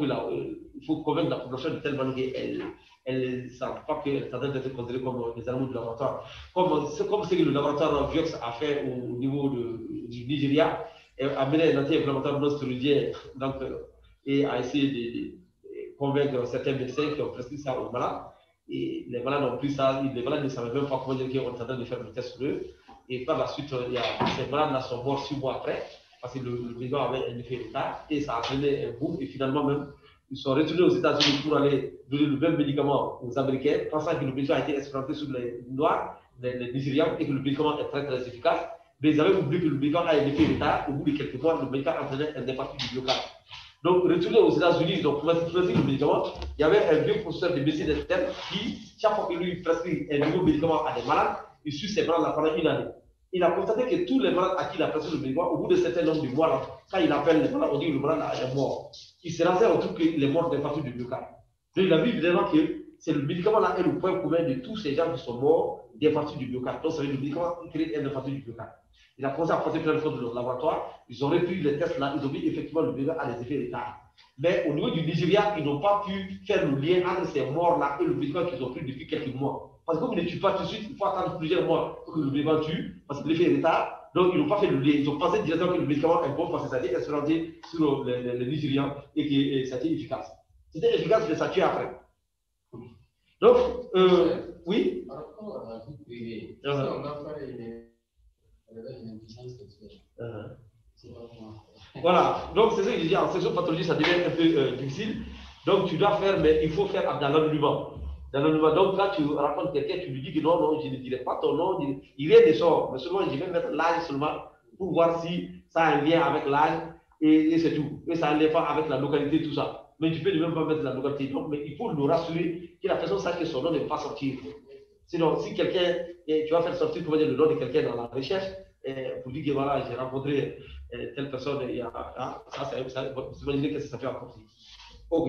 convaincre la population de telle manière qu'elle ne savent pas qu'elle est en train d'être considérée comme des animaux de laboratoire. Comme ce que le laboratoire Vioxx a fait au niveau du Nigeria, a mené un anti-inflammatoire non-stéroïdien et a essayé de convaincre certains médecins qui ont prescrit ça aux malades. Et les malades ont pris ça, les malades ne savaient même pas comment dire qu'on est en train de faire le test sur eux. Et par la suite, ces malades-là sont morts 6 mois après, parce que le médicament avait un effet retard, et ça a entraîné un boom, et finalement même, ils sont retournés aux États-Unis pour aller donner le même médicament aux Américains, pensant que le médicament a été expérimenté sur les Noirs, les Nigérians, et que le médicament est très très efficace. Mais ils avaient oublié que le médicament a un effet retard, au bout de quelques mois, le médicament entraînait un infarctus du myocarde. Donc, retourner aux États-Unis, donc, pour prescrire le médicament, il y avait un vieux professeur de médecine interne qui, chaque fois que lui prescrit un nouveau médicament à des malades, il suit ces malades pendant une année. Il a constaté que tous les malades à qui il a prescrit le médicament, au bout de certain nombre de mois, là, quand il appelle les malades, on dit que le malade est mort. Il se renseigne autour qu'il est mort d'infarctus du myocarde. Donc, il a vu évidemment que c'est le médicament là est le point commun de tous ces gens qui sont morts d'infarctus du myocarde. Donc, ça veut dire que le médicament crée un infarctus du myocarde. Il a commencé à passer plein de choses dans le laboratoire. Ils ont repris les tests là, ils ont vu effectivement le médicament a des effets retards. Mais au niveau du Nigeria, ils n'ont pas pu faire le lien entre ces morts-là et le médicament qu'ils ont pris depuis quelques mois. Parce que comme ils ne tuent pas tout de suite, il faut attendre plusieurs mois pour que le médicament tue, parce que l'effet est retard. Donc, ils n'ont pas fait le lien. Ils ont pensé directement que le médicament est bon parce que ça a été expérimenté sur le Nigérian et que ça a été efficace. C'était efficace, mais ça tue après. Donc, oui. Par rapport à la vie privée, si on a fait une impuissance sexuelle, c'est pas moi. Voilà, donc c'est ce que je dis, en section pathologie, ça devient un peu difficile. Donc tu dois faire, mais il faut faire dans l'anonymat. Dans l'anonymat, donc quand tu rencontres quelqu'un, tu lui dis que non, non, je ne dirai pas ton nom, il rien ne sort, mais seulement je vais mettre l'âge seulement pour voir si ça a un lien avec l'âge et c'est tout. Et ça n'allait pas avec la localité, tout ça. Mais tu peux même pas mettre la localité. Donc, mais il faut le rassurer que la personne sache que son nom ne va pas sortir. Sinon, si quelqu'un, tu vas faire sortir comment dire, le nom de quelqu'un dans la recherche, pour dire que voilà, j'ai rencontré telle personne, il y a, vous imaginez que ça fait encore. Ok.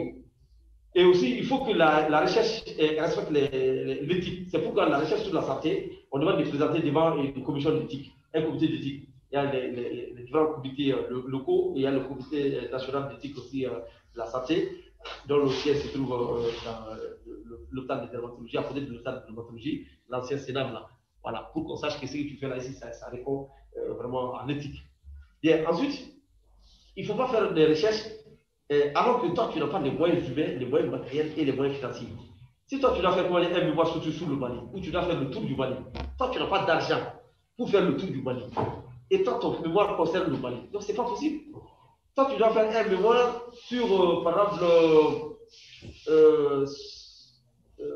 Et aussi, il faut que la recherche respecte l'éthique. C'est pourquoi la recherche sur la santé, on demande de présenter devant une commission d'éthique, un comité d'éthique. Il y a les différents comités locaux et il y a le comité national d'éthique aussi de la santé, dont le siège se trouve dans l'hôpital de dermatologie, à côté de l'hôpital de dermatologie, l'ancien Sénat là. Voilà, pour qu'on sache que ce que tu fais là ici, ça répond vraiment à l'éthique. Bien, ensuite, il ne faut pas faire des recherches alors que toi, tu n'as pas les moyens humains, les moyens matériels et les moyens financiers. Si toi, tu dois faire un mémoire sur le Mali, ou tu dois faire le tour du Mali, toi, tu n'as pas d'argent pour faire le tour du Mali. Et toi, ton mémoire concerne le Mali. Donc, ce n'est pas possible. Toi, tu dois faire un mémoire sur, par exemple,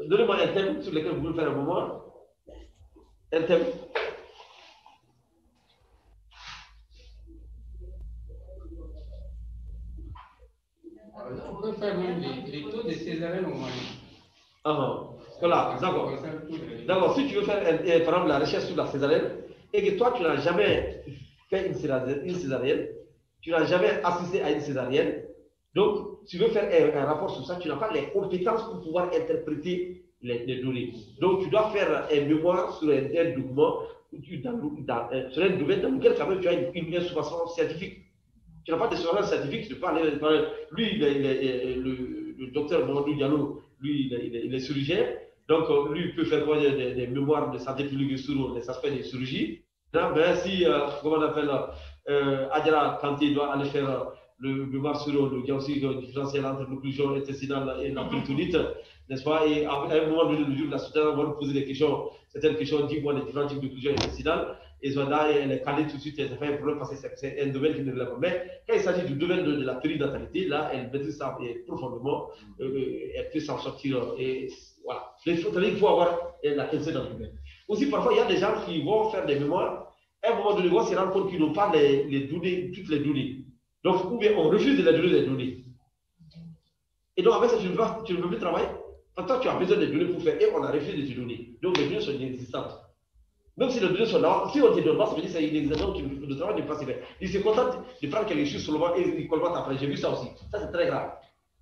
donnez-moi un thème sur lequel vous voulez faire un mémoire. Un thème. On peut faire même les taux de césarienne au Mali. Voilà, d'accord. D'accord, si tu veux faire, par exemple, la recherche sur la césarienne, et que toi, tu n'as jamais fait une césarienne, tu n'as jamais assisté à une césarienne, donc tu veux faire un rapport sur ça, tu n'as pas les compétences pour pouvoir interpréter les données. Donc, tu dois faire un mémoire sur un document, sur un domaine dans lequel quand même tu as une information scientifique. Tu n'as pas d'expérience scientifique, tu peux parler. Lui, le docteur Mamadou Diallo, lui, il est chirurgien, donc lui, il peut faire des mémoires de santé publique sur les aspects de chirurgie. Ben, si, comment on appelle, Adjara Kanté doit aller faire le mémoire sur le diagnostic différentiel entre l'occlusion intestinale et la péritonite, n'est-ce pas? Et à un moment donné, le jour de la société, on va nous poser des questions, certaines questions, dis-moi les différents types d'occlusion intestinale. Et Zoda, elle est calée tout de suite, elle fait un problème parce que c'est un domaine qui ne relève pas. Mais quand il s'agit du domaine de la périnatalité, là, elle maîtrise ça profondément, elle peut s'en sortir. Et voilà. Il faut avoir la qualité dans le domaine. Aussi, parfois, il y a des gens qui vont faire des mémoires. À un moment donné, ils vont se rendre compte qu'ils n'ont pas les données, toutes les données. Donc, ou bien on refuse de leur donner les données. Et donc, avec ça, tu ne peux plus travailler. Toi, tu as besoin des données pour faire, et on a refusé de te donner. Donc, les données sont inexistantes. Même si les données sont là, si on te donne pas, ça veut dire que c'est inexistant, le travail n'est pas si bien. Il se contente de prendre quelque chose seulement et il colmate après. J'ai vu ça aussi. Ça, c'est très grave.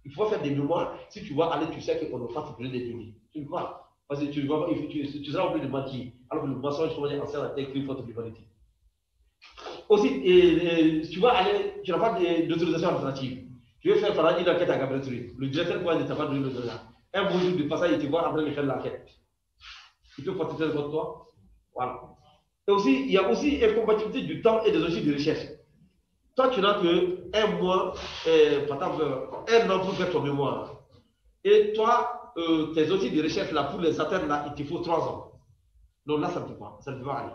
Il faut faire des mémoires. Si tu vas aller, tu sais qu'on ne va pas te donner des données. Tu ne peux pas. Parce que tu seras obligé de mentir. Alors que le mensonge, je pense, ancien a écrit contre l'humanité. Aussi, tu vas aller, tu n'as pas d'autorisation administrative. Tu veux faire par exemple une enquête à Gabriel. Le directeur ne t'a pas donné le donné. Un beau jour de passage, il te voit en train de faire l'enquête. Il peut porter plainte contre toi. Voilà. Et aussi, il y a aussi incompatibilité du temps et des objectifs de recherche. Toi, tu n'as qu'un mois, par exemple, un an pour faire ton mémoire. Et toi, tes outils de recherche, là, pour les atteindre, là, il te faut 3 ans. Donc là, ça ne peut pas. Ça ne peut pas aller.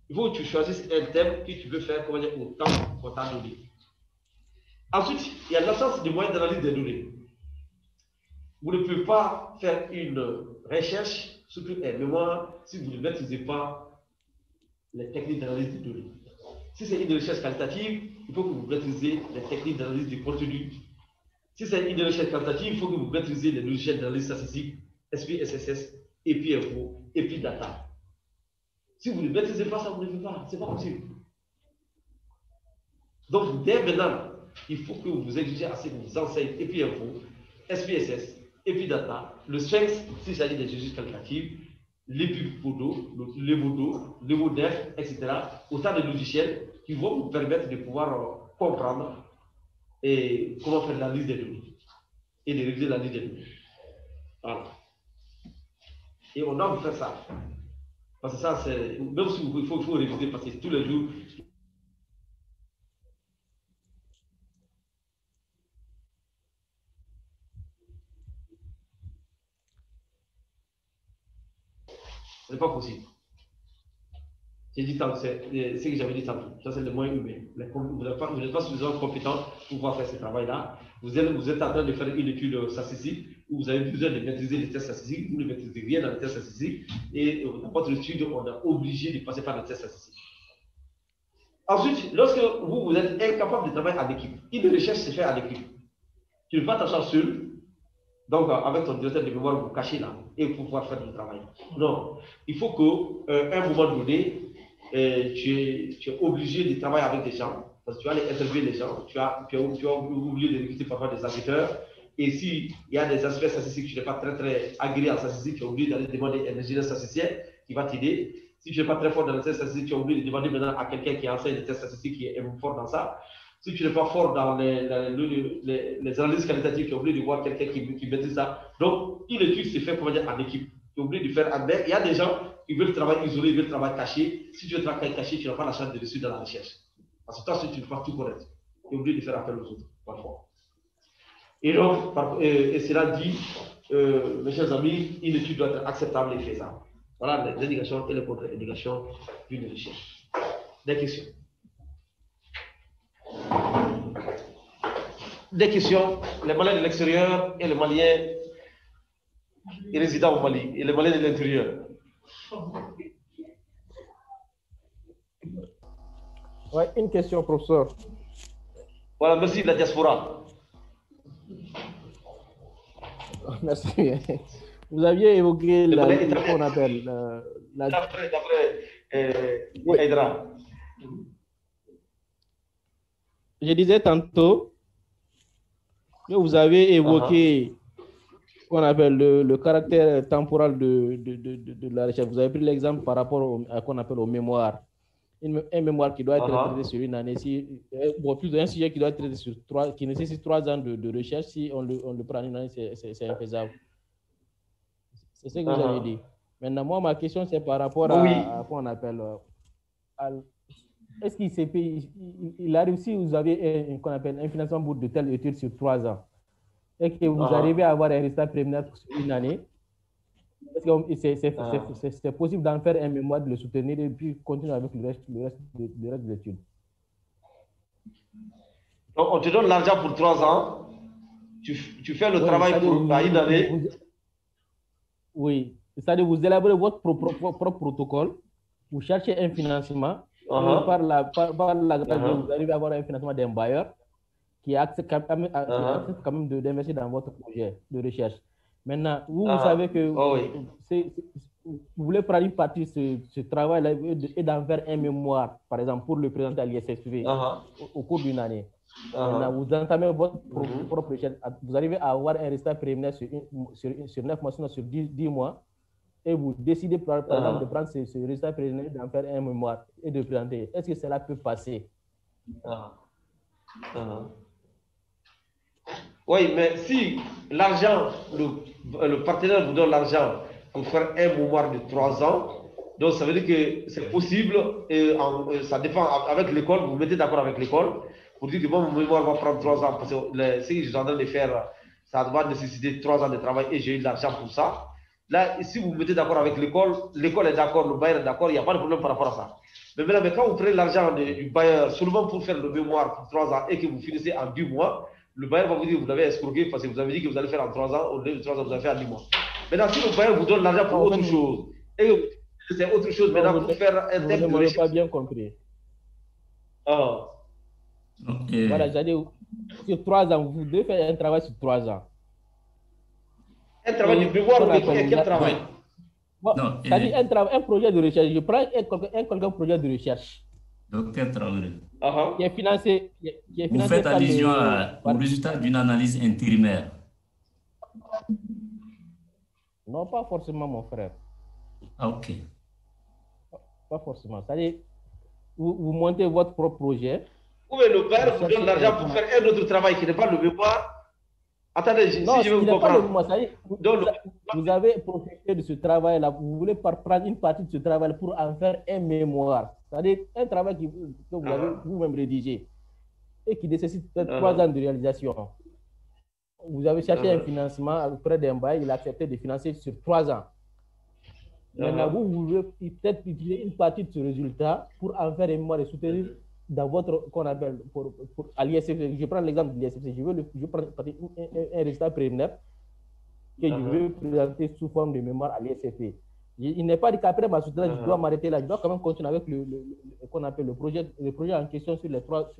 Il faut que tu choisisses un thème que tu veux faire au temps qu'on t'a donné. Ensuite, il y a l'absence de moyens d'analyse des données. Vous ne pouvez pas faire une recherche, surtout un mémoire, si vous ne maîtrisez pas les techniques d'analyse des données. Si c'est une recherche qualitative, il faut que vous maîtrisez les techniques d'analyse du contenu. Si c'est une recherche qualitative, il faut que vous maîtrisez les logiciels d'analyse statistique, SPSS, EPINFO, EPIDATA. Si vous ne maîtrisez pas ça, vous ne le faites pas. Ce n'est pas possible. Donc, dès maintenant, il faut que vous exigez assez que vous enseignez EPINFO, SPSS, EPIDATA, le Sphinx, s'il s'agit des recherches qualitatives, l'EPIPODO, le MODEF, etc. Autant de logiciels qui vont vous permettre de pouvoir comprendre et comment faire la liste des données et de réviser la liste des données. Voilà. Et on doit vous faire ça. Parce que ça, c'est. Même si il faut réviser, parce que tous les jours. Ce n'est pas possible. J'ai dit tant, c'est ce que j'avais dit tantôt. Ça, c'est le moyen humain. Vous n'êtes pas suffisamment compétent pour pouvoir faire ce travail-là. Vous êtes en train de faire une étude statistique où vous avez besoin de maîtriser les tests statistiques. Vous ne maîtrisez rien dans les tests statistiques. Et dans votre étude, on est obligé de passer par les tests statistiques. Ensuite, lorsque vous êtes incapable de travailler en équipe, une recherche se fait en équipe. Tu ne peux pas t'asseoir seul. Donc, avec ton directeur de mémoire, vous cachez là et pour pouvoir faire le travail. Non, il faut qu'à un moment donné, tu es obligé de travailler avec des gens, parce que tu vas aller interviewer les gens, tu as oublié de recruter parfois des enquêteurs, et s'il y a des aspects statistiques, tu n'es pas très agréé en statistique, tu as oublié d'aller demander un ingénieur statisticien qui va t'aider. Si tu n'es pas très fort dans les tests statistiques, tu as oublié de demander maintenant à quelqu'un qui enseigne les tests statistiques, qui est fort dans ça. Si tu n'es pas fort dans les analyses qualitatives, tu es obligé de voir quelqu'un qui maîtrise ça. Donc, une étude se fait en équipe. Tu es obligé de faire en il y a des gens qui veulent travailler isolé, ils veulent travailler caché. Si tu veux travailler caché, tu n'as pas la chance de réussir dans la recherche. Parce que toi, si tu ne fais pas tout correct, tu es obligé de faire appel aux autres, parfois. Et donc, et cela dit, mes chers amis, une étude doit être acceptable et faisable. Voilà les indications et les contre-indications d'une recherche. Des questions? Des questions, les Maliens de l'extérieur et les Maliens résidents au Mali et les Maliens de l'intérieur. Ouais, une question, professeur. Voilà, merci de la diaspora. Merci. Vous aviez évoqué ce qu'on appelle d'après Hydra. Je disais tantôt que vous avez évoqué ce qu'on appelle le caractère temporel de la recherche. Vous avez pris l'exemple par rapport à ce qu'on appelle au mémoire. Un mémoire qui doit être traité sur une année, plutôt un sujet qui doit être traité sur qui nécessite 3 ans de recherche, si on le prend en une année, c'est infaisable. C'est ce que vous avez dit. Maintenant, moi, ma question, c'est par rapport à ce qu'on appelle. Est-ce qu'il arrive, si vous avez qu'on appelle un financement bourse de telle étude sur 3 ans, et que vous arrivez à avoir un résultat préliminaire sur une année, est-ce que c'est possible d'en faire un mémoire, de le soutenir et puis continuer avec le reste de l'étude? Donc, on te donne l'argent pour 3 ans, tu fais le travail pour une année. Oui, c'est-à-dire vous élaborez votre propre protocole, vous cherchez un financement, par la vous arrivez à avoir un financement d'un bailleur qui accepte quand même d'investir dans votre projet de recherche. Maintenant, vous savez que vous voulez prendre une partie de ce travail-là et d'en faire un mémoire, par exemple, pour le présenter à l'ISSV au cours d'une année. Maintenant, vous entamez votre propre recherche, vous arrivez à avoir un résultat préliminaire sur 9 mois, sinon sur 10 mois, et vous décidez par exemple de prendre ce résultat préliminaire, d'en faire un mémoire et de présenter. Est-ce que cela peut passer? Oui, mais si l'argent, le partenaire vous donne l'argent pour faire un mémoire de 3 ans, donc ça veut dire que c'est possible, et ça dépend avec l'école, vous mettez d'accord avec l'école, pour dire que bon, mon mémoire va prendre 3 ans, parce que ce que je suis en train de faire, ça va nécessiter 3 ans de travail et j'ai eu de l'argent pour ça. Là, si vous mettez d'accord avec l'école est d'accord, le bailleur est d'accord, il n'y a pas de problème par rapport à ça. Mais maintenant, quand vous prenez l'argent du bailleur seulement pour faire le mémoire pour 3 ans et que vous finissez en 10 mois, le bailleur va vous dire que vous l'avez escroqué parce que vous avez dit que vous allez faire en 3 ans, au lieu de 3 ans, vous allez faire en 10 mois. Maintenant, si le bailleur vous donne l'argent pour autre chose, et c'est autre chose maintenant pour faire un thème de recherche. Pas bien compris. Voilà, c'est-à-dire, sur 3 ans, vous devez faire un travail sur 3 ans. Un travail de mémoire ou quel travail? C'est-à-dire un projet de recherche. Je prends un projet de recherche. Docteur Traoré. Qui est financé. Vous faites allusion au résultat d'une analyse intérimaire. Non, pas forcément, mon frère. Ok. Pas forcément. C'est-à-dire, vous montez votre propre projet Ou bien le père vous donne l'argent pour faire un autre travail qui n'est pas le mémoire. Attendez, si je veux vous comprendre. Vous avez profité de ce travail-là, vous voulez prendre une partie de ce travail pour en faire un mémoire. C'est-à-dire un travail que vous avez vous-même rédigé et qui nécessite peut-être 3 ans de réalisation. Vous avez cherché un financement auprès d'un bail, il a accepté de financer sur 3 ans. Maintenant, vous voulez peut-être utiliser une partie de ce résultat pour en faire un mémoire et soutenir dans votre, qu'on appelle, à l'ISFC. Je prends l'exemple de l'ISFC. Je prends un résultat préliminaire que je veux présenter sous forme de mémoire à l'ISFC. Il n'est pas dit qu'après ma soutenance, je dois m'arrêter là. Je dois quand même continuer avec qu'on appelle le projet en question sur les 3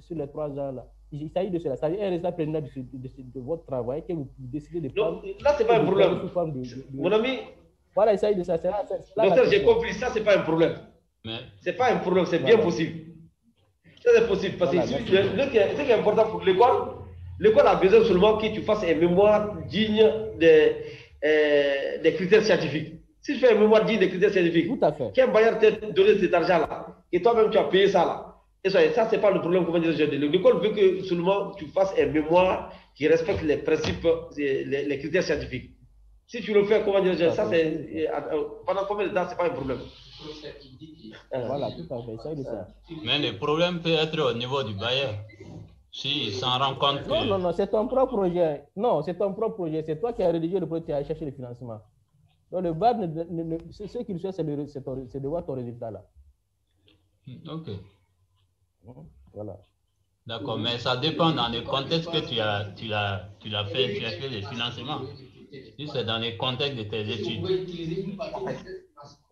ans là. Il s'agit de cela. C'est-à-dire un résultat préliminaire de votre travail que vous décidez de prendre. Non, là, ce n'est pas un problème. Mon ami. Voilà, il s'agit de ça. Docteur, j'ai compris. Ça, ce n'est pas un problème. Ce n'est pas un problème, c'est bien possible. Ça, c'est possible. Parce que ce qui est important pour l'école, l'école a besoin seulement que tu fasses un mémoire digne des critères scientifiques. Si tu fais un mémoire digne des critères scientifiques, qu'un bailleur t'a donné cet argent-là, et toi-même tu as payé ça là, et ça, c'est pas le problème. Comment dire, l'école veut que seulement tu fasses un mémoire qui respecte les principes, les critères scientifiques. Si tu le fais, comment dire, ça, c'est pendant combien de temps, c'est pas un problème. Voilà, tout à fait, ça, ça. Mais le problème peut être au niveau du bailleur. S'il s'en rend compte que... Non, c'est ton propre projet. Non, c'est ton propre projet. C'est toi qui as rédigé le projet, qui as cherché le financement. Donc, le bail, ce qu'il cherche, c'est de voir ton résultat là. Ok. Voilà. D'accord, mais ça dépend dans le contexte que tu as fait chercher le financement. Si c'est dans le contexte de tes études.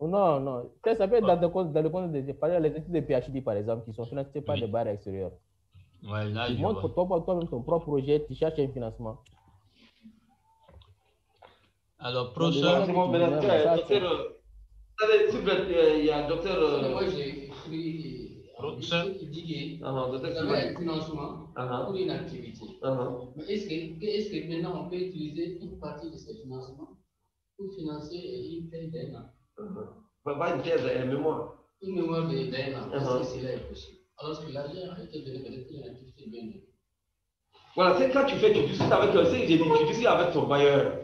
Non. Ça peut être dans le contexte les études de PhD, par exemple, qui sont financées par des bailleurs extérieurs. Ouais, là, tu montres pour toi-même ton propre projet, tu cherches un financement. Alors, professeur... il y a docteur... Moi, j'ai écrit... Il dit que vous avez un financement pour une activité. Mais est-ce que maintenant on peut utiliser une partie de ce financement pour financer une thèse d'un an? Pas une thèse, une mémoire. Une mémoire d'un an, est-ce que cela est possible? Alors que l'argent a été donné pour une activité bien donnée. Voilà, c'est quand tu discutes avec ton bailleur.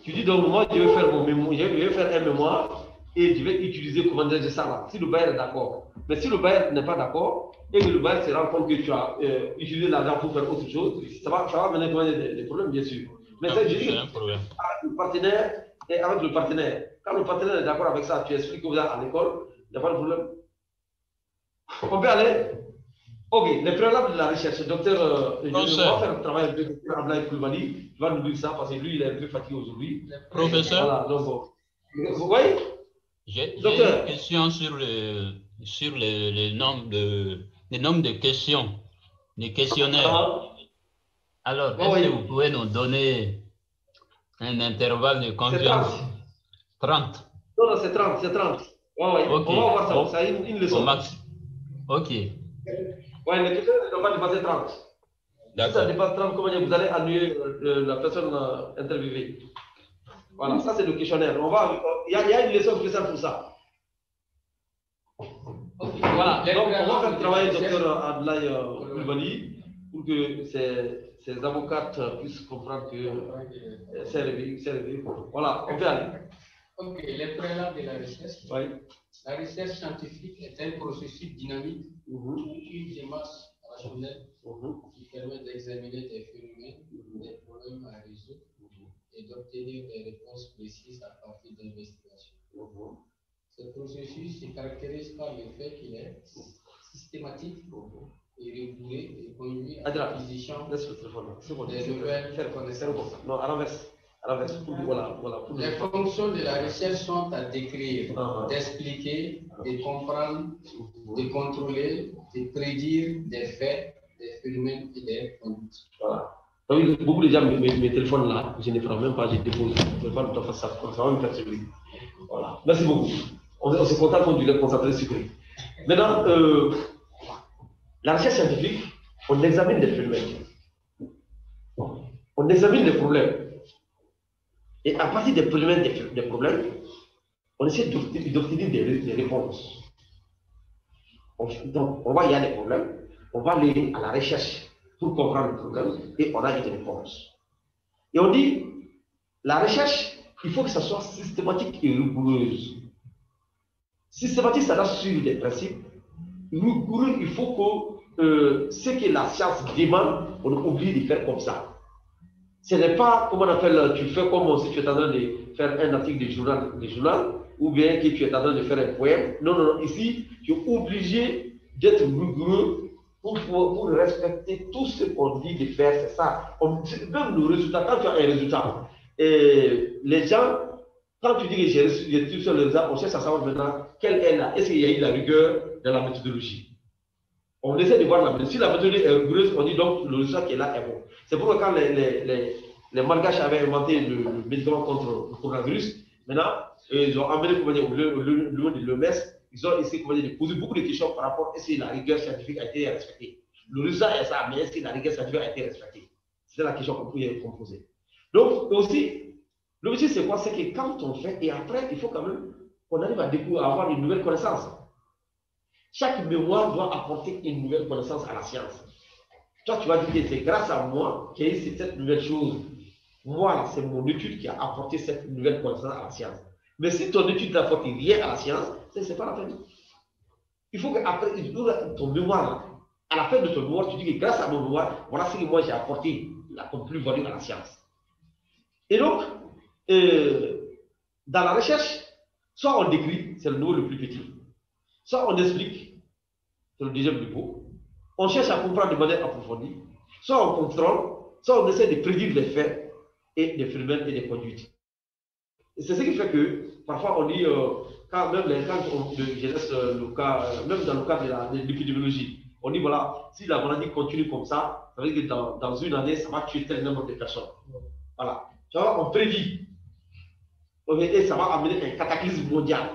Tu dis donc, moi, je vais faire mon mémoire, je vais faire un mémoire et je vais utiliser comment dire ça là, si le bailleur est d'accord. Mais si le bailleur n'est pas d'accord et que le bailleur se rend compte que tu as utilisé l'argent pour faire autre chose, ça va mener des problèmes, bien sûr. Mais c'est juste avec le partenaire et avec le partenaire. Quand le partenaire est d'accord avec ça, tu expliques que vous êtes à l'école, il n'y a pas de problème. On peut aller. Ok, les préalables de la recherche. Docteur, je vais faire le travail avec le docteur Ablaï Koulibaly. Il va nous dire ça parce que lui, il est un peu fatigué aujourd'hui. Professeur, voilà, donc, vous voyez? J'ai une question sur le nombre de questions, les questionnaires. Alors, est-ce que vous pouvez nous donner un intervalle de confiance? 30. Non, c'est 30, c'est 30. Okay. On va voir ça, ça une leçon. Ok. Oui, les questions ne doivent pas dépasser 30. Si ça dépasse 30, comment dire, vous allez annuler la personne interviewée. Voilà, ça c'est le questionnaire. Il y a une leçon spéciale pour ça. Okay. Voilà, donc on va faire travailler le docteur Ablaï Koulibaly pour que ces avocates puissent comprendre que c'est réveillé. Voilà, on peut aller. Ok, les préalables de la recherche. Oui. La recherche scientifique est un processus dynamique ou une démarche rationnelle qui permet d'examiner des phénomènes, des problèmes à résoudre et d'obtenir des réponses précises à partir d'investigations. Ce processus se caractérise par le fait qu'il est systématique et rigoureux et conduit à l'acquisition des nouvelles connaissances. Non, à l'inverse. Voilà. Les fonctions de la recherche sont à décrire, d'expliquer, de comprendre, de contrôler, de prédire des faits, des phénomènes et des conduites. Voilà. Donc, beaucoup de gens, mes téléphones là, je ne ferai même pas, je dépose. Je ne vais pas le temps faire ça, ça va me faire celui. Voilà. Merci beaucoup. On se contente qu'on dû concentrer sur lui. Maintenant, la recherche scientifique, on examine des phénomènes. On examine des problèmes. Et à partir des problèmes, on essaie d'obtenir des réponses. Donc, on voit qu'il y a des problèmes, on va aller à la recherche pour comprendre le problème et on a une réponse. Et on dit, la recherche, il faut que ça soit systématique et rigoureuse. Systématique, ça doit suivre des principes. Rigoureux, il faut que ce que la science demande, on oublie de faire comme ça. Ce n'est pas, comment on appelle, tu fais comme si tu es en train de faire un article de journal, ou bien que tu es en train de faire un poème. Non, non, non. Ici, tu es obligé d'être rigoureux pour respecter tout ce qu'on dit de faire. C'est ça. Même le résultat, quand tu as un résultat, les gens, quand tu dis que j'ai reçu sur le résultat, on cherche à savoir maintenant quelle est la, est-ce qu'il y a eu la rigueur dans la méthodologie. On essaie de voir la méthodologie. Si la méthodologie est rigoureuse, on dit donc le résultat qui est là est bon. C'est pourquoi quand les Malgaches avaient inventé le médicament contre le coronavirus, maintenant, ils ont amené le nom de l'OMS, ils ont essayé de poser beaucoup de questions par rapport à si la rigueur scientifique a été respectée. Le résultat est ça, mais est-ce que la rigueur scientifique a été respectée? C'est la question qu'on pouvait poser. Donc, aussi, l'objectif, c'est quoi? C'est que quand on fait, et après, il faut quand même qu'on arrive à avoir une nouvelle connaissance. Chaque mémoire doit apporter une nouvelle connaissance à la science. Toi, tu vas dire que c'est grâce à moi qu'il y a eu cette nouvelle chose. Moi, c'est mon étude qui a apporté cette nouvelle connaissance à la science. Mais si ton étude n'apporte rien à la science, ce n'est pas la peine. Il faut qu'après ton mémoire, à la fin de ton mémoire, tu dis que grâce à mon mémoire, voilà ce que moi j'ai apporté comme plus-value à la science. Et donc, dans la recherche, soit on décrit, c'est le niveau le plus petit, soit on explique, c'est le deuxième niveau, on cherche à comprendre de manière approfondie, soit on contrôle, soit on essaie de prédire les faits et des phénomènes et des conduites. Et c'est ce qui fait que, parfois, on dit, quand je laisse le cas, même dans le cas de l'épidémiologie, on dit, voilà, si la maladie continue comme ça veut dire que dans une année, ça va tuer tel nombre de personnes. Voilà. Tu vois, on prédit. Et ça va amener un cataclysme mondial.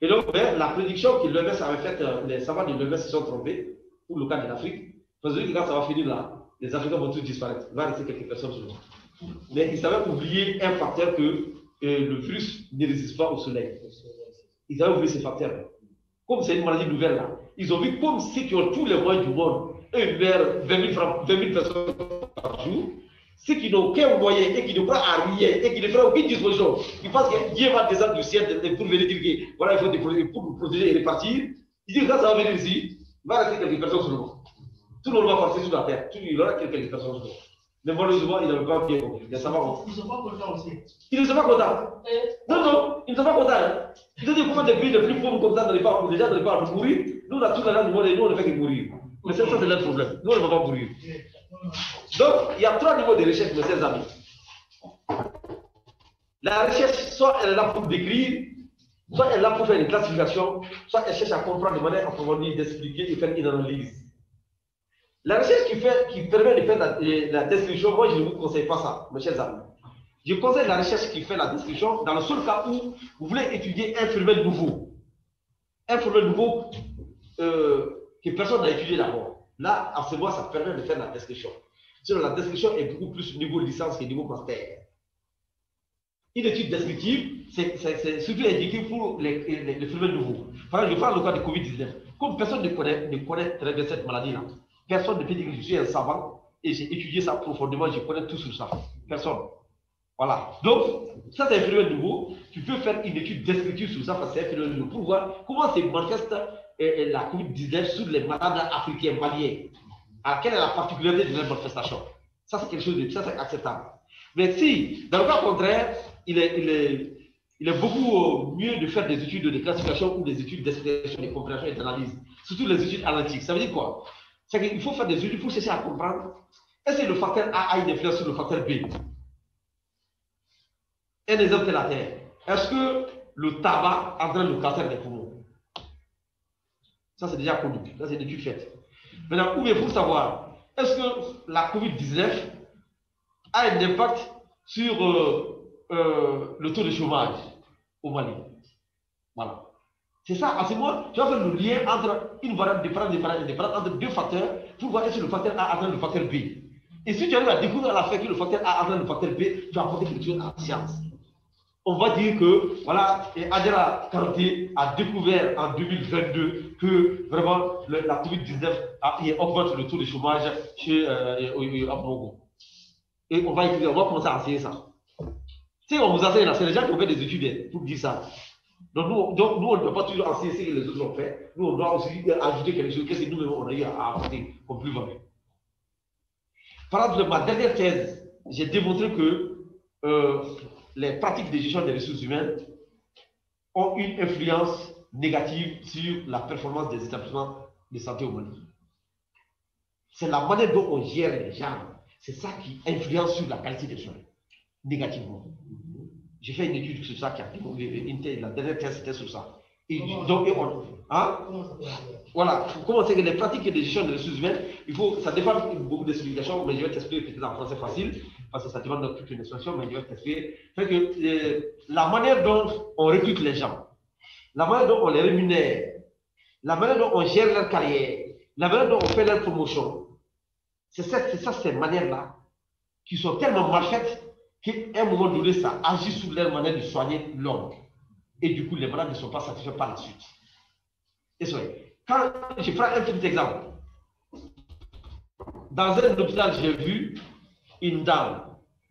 Et donc, la prédiction que l'OMS avait faite, les savants de l'OMS se sont trompés, pour le cas de l'Afrique, parce que quand ça va finir là, les Africains vont tous disparaître. Il va rester quelques personnes seulement. Mais ils avaient oublié un facteur que le virus ne résiste pas au soleil. Ils avaient oublié ce facteur. Comme c'est une maladie nouvelle là, ils ont vu comme ceux qui ont tous les moyens du monde, eux vers 20 000 personnes par jour, ceux qui n'ont aucun moyen et qui ne croient à rien et qui ne font aucune disposition, ils pensent que Dieu va descendre du ciel pour venir dire que voilà, il faut pour nous protéger et repartir. Ils disent que quand ça va venir ici, il va rester quelques personnes seulement. Tout le monde va partir sur la terre. Il y aura quelques personnes seulement. Mais malheureusement, ils n'avaient pas bien compris. Ils ne sont pas contents aussi. Ils ne sont pas contents. Non, non, ils ne sont pas contents. Ils ont dit comment des pays les plus pauvres comme ça n'arrivent pas à mourir. Nous, on a tout l'argent du monde et nous, on ne fait que mourir. Mais ça, c'est leur problème. Nous, on ne va pas mourir. Donc, il y a trois niveaux de recherche, mes chers amis. La recherche, soit elle est là pour décrire, soit elle est là pour faire une classification, soit elle cherche à comprendre de manière approfondie, d'expliquer et faire une analyse. La recherche qui permet de faire la description, moi je ne vous conseille pas ça, mes chers amis. Je conseille la recherche qui fait la description dans le seul cas où vous voulez étudier un phénomène nouveau. Un phénomène nouveau que personne n'a étudié d'abord. Là, à ce moment, ça permet de faire la description. Sinon, la description est beaucoup plus niveau licence que niveau master. Une étude descriptive, c'est surtout indiqué pour les phénomènes nouveaux. Par exemple, je prends le cas de Covid-19. Comme personne ne connaît très bien cette maladie-là, personne ne peut dire que je suis un savant et j'ai étudié ça profondément, je connais tout sur ça. Personne. Voilà. Donc, ça c'est un phénomène nouveau. Tu peux faire une étude descriptive sur ça parce que c'est un phénomène nouveau pour voir comment se manifeste la Covid-19 sur les malades africains maliens. Alors, quelle est la particularité de la manifestation? Ça c'est quelque chose de ça c'est acceptable. Mais si, dans le cas contraire, il est beaucoup mieux de faire des études de classification ou des études d'expression, de compréhension et d'analyse. Surtout les études analytiques. Ça veut dire quoi? C'est qu'il faut faire des études pour chercher à comprendre est-ce que le facteur A a une influence sur le facteur B. Un exemple est la terre. Est-ce que le tabac entraîne le cancer des poumons? Ça, c'est déjà connu. Ça, c'est une étude faite. Maintenant, ou bien pour savoir, est-ce que la COVID-19 a un impact sur le taux de chômage au Mali? Voilà. C'est ça, à ce moment, tu vas faire le lien entre une variable indépendante entre deux facteurs pour voir si le facteur A entraîne le facteur B. Et si tu arrives à découvrir à la fin que le facteur A entraîne le facteur B, tu vas apporter quelque chose à la science. on va dire que, voilà, et Adjara Kanté a découvert en 2022 que vraiment la COVID-19 augmente le taux de chômage chez Abongo. Et on va commencer à enseigner ça. Si on vous enseigne là, c'est les gens qui ont fait des études pour dire ça. Donc nous, on ne peut pas toujours enseigner ce que les autres ont fait. Nous, on doit aussi ajouter quelque chose que nous-mêmes, on a eu à apporter comme plus-value. Par exemple, ma dernière thèse, j'ai démontré que les pratiques de gestion des ressources humaines ont une influence négative sur la performance des établissements de santé au Mali. C'est la manière dont on gère les gens, c'est ça qui influence sur la qualité des soins, négativement. J'ai fait une étude sur ça, la dernière thèse c'était sur ça. Voilà, comment c'est que les pratiques de gestion des ressources humaines, ça dépend beaucoup d'explications, mais je vais t'expliquer peut-être en français facile, parce que ça dépend de toute une expression, mais je vais t'expliquer. Fait que la manière dont on recrute les gens, la manière dont on les rémunère, la manière dont on gère leur carrière, la manière dont on fait leur promotion, c'est ces manières-là qui sont tellement mal faites qu'à un moment donné, ça agit sur leur manière de soigner l'homme. Et du coup, les malades ne sont pas satisfaits par la suite. Et quand je prends un petit exemple, dans un hôpital, j'ai vu une dame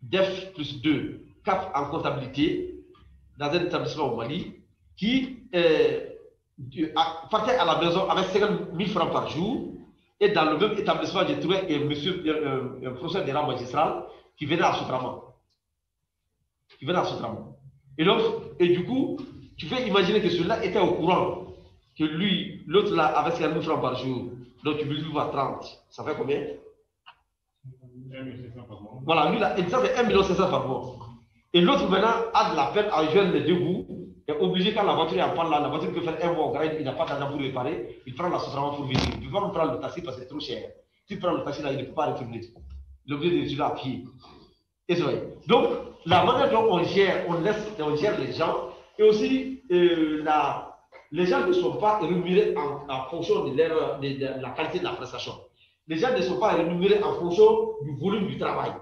DEF plus 2, cap en comptabilité, dans un établissement au Mali, qui partait à la maison avec 50 000 francs par jour. Et dans le même établissement, j'ai trouvé un professeur de rang magistral qui venait à Soutramant. Et du coup, tu peux imaginer que celui-là était au courant que lui, l'autre là, avait 50 000 francs par jour. Donc tu multiplies par 30. Ça fait combien? 1 500 par mois. Voilà, lui là, ça fait 1 500 par mois. Et l'autre maintenant a de la peine à joindre les deux bouts. Il est obligé, quand la voiture est en panne là, la voiture peut faire un mois au garage, il n'a pas d'argent pour réparer. Il prend la Soutramant pour venir. Il ne peut pas me prendre le taxi parce que c'est trop cher. Si tu prends le taxi là, il ne peut pas retourner. Il est obligé de suivre à pied. Et c'est vrai. Donc, la manière dont on gère les gens, et aussi les gens ne sont pas rémunérés en fonction de la qualité de la prestation. Les gens ne sont pas rémunérés en fonction du volume du travail.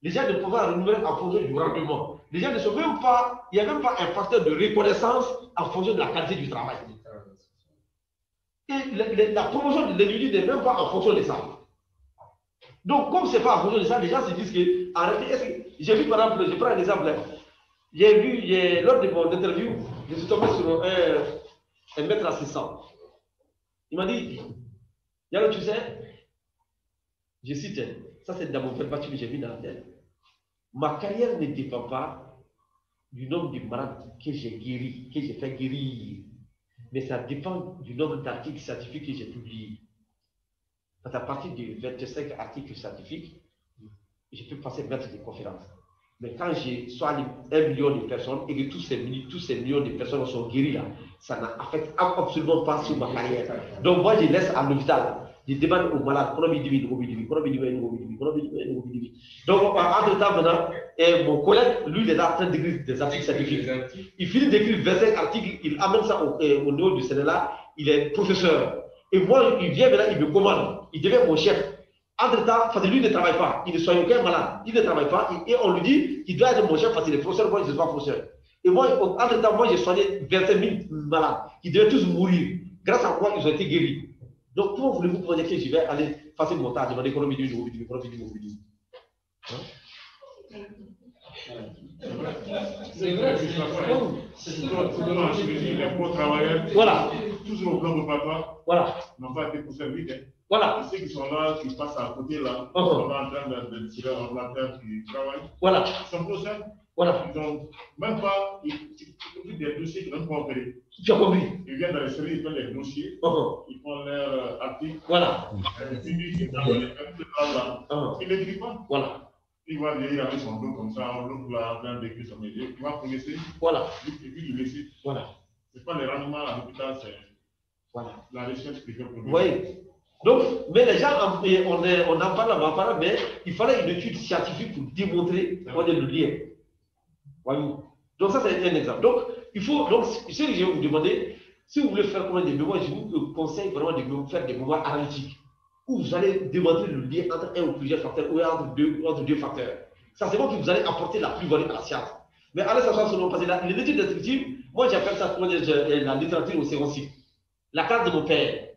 Les gens ne sont pas rémunérés en fonction du rendement. Les gens ne sont même pas, il n'y a même pas un facteur de reconnaissance en fonction de la qualité du travail. Et la promotion de l'individu n'est même pas en fonction de ça. Donc, comme ce n'est pas en fonction de ça, les gens se disent que, arrêtez, j'ai vu par exemple, je prends un exemple, j'ai vu, lors de mon interview, je suis tombé sur un maître assistant. Il m'a dit, Yalo, tu sais, je cite, ça c'est dans mon verbatim que j'ai vu dans la tête. Ma carrière ne dépend pas du nombre de malades que j'ai guéri, que j'ai fait guérir, mais ça dépend du nombre d'articles scientifiques que j'ai publiés. Parce qu'à partir de 25 articles scientifiques, je peux passer maître de conférences. Mais quand j'ai soigné 1 million de personnes et que tous ces millions de personnes sont guéries là, ça n'affecte absolument pas sur ma carrière. Donc moi, je laisse à l'hôpital. Je demande aux malades, donc, entre-temps, maintenant, mon collègue, lui, il est là en train d'écrire des articles scientifiques. Il finit d'écrire 25 articles, il amène ça au niveau du Sénégal, il est professeur. Et moi, il vient maintenant, il me commande, il devient mon chef. Entre-temps, parce que lui ne travaille pas, il ne soigne aucun malade, il ne travaille pas, et on lui dit qu'il doit être mon chef parce qu'il est professeur, moi je ne suis pas professeur. Et moi, entre-temps, moi j'ai soigné 25 000 malades, qui devaient tous mourir. Grâce à moi, ils ont été guéris. Donc, comment voulez-vous projeter que je vais aller passer mon temps à demander combien de jours, C'est vrai, c'est les pauvres travailleurs, voilà. Tous nos plans opératoires n'ont pas été conservés. Voilà. Ceux qui sont là, qui passent à côté là, qui sont là en train de tirer un ordinateur qui travaille. Voilà. Ils sont prochains. Voilà. Ils n'ont même pas des dossiers qui n'ont pas opéré. Tu as compris. Ils viennent dans les séries, ils font les dossiers, ils font leurs articles. Voilà. Puis ils n'écrivent pas. Voilà. Il va venir avec son dos comme ça, l'autre là, en train d'écrire son métier. Il va progresser. Voilà. Et puis il laisse. Voilà. Ce n'est pas le rendement à l'hôpital, c'est la recherche qui fait progresser. Oui. Donc, mais les gens, on en parle, mais il fallait une étude scientifique pour démontrer le lien. Voyez-vous. Donc, ça, c'est un exemple. Donc, il faut, donc, ce que je vais vous demander, si vous voulez faire combien de mémoires, je vous conseille vraiment de faire des mémoires analytiques, où vous allez démontrer le lien entre un ou plusieurs facteurs, ou entre deux facteurs. Ça, c'est bon que vous allez apporter la plus-value à la science. Mais allez s'asseoir sur le parce que l'étude descriptive, moi j'appelle ça la littérature au second cycle. La case de mon père.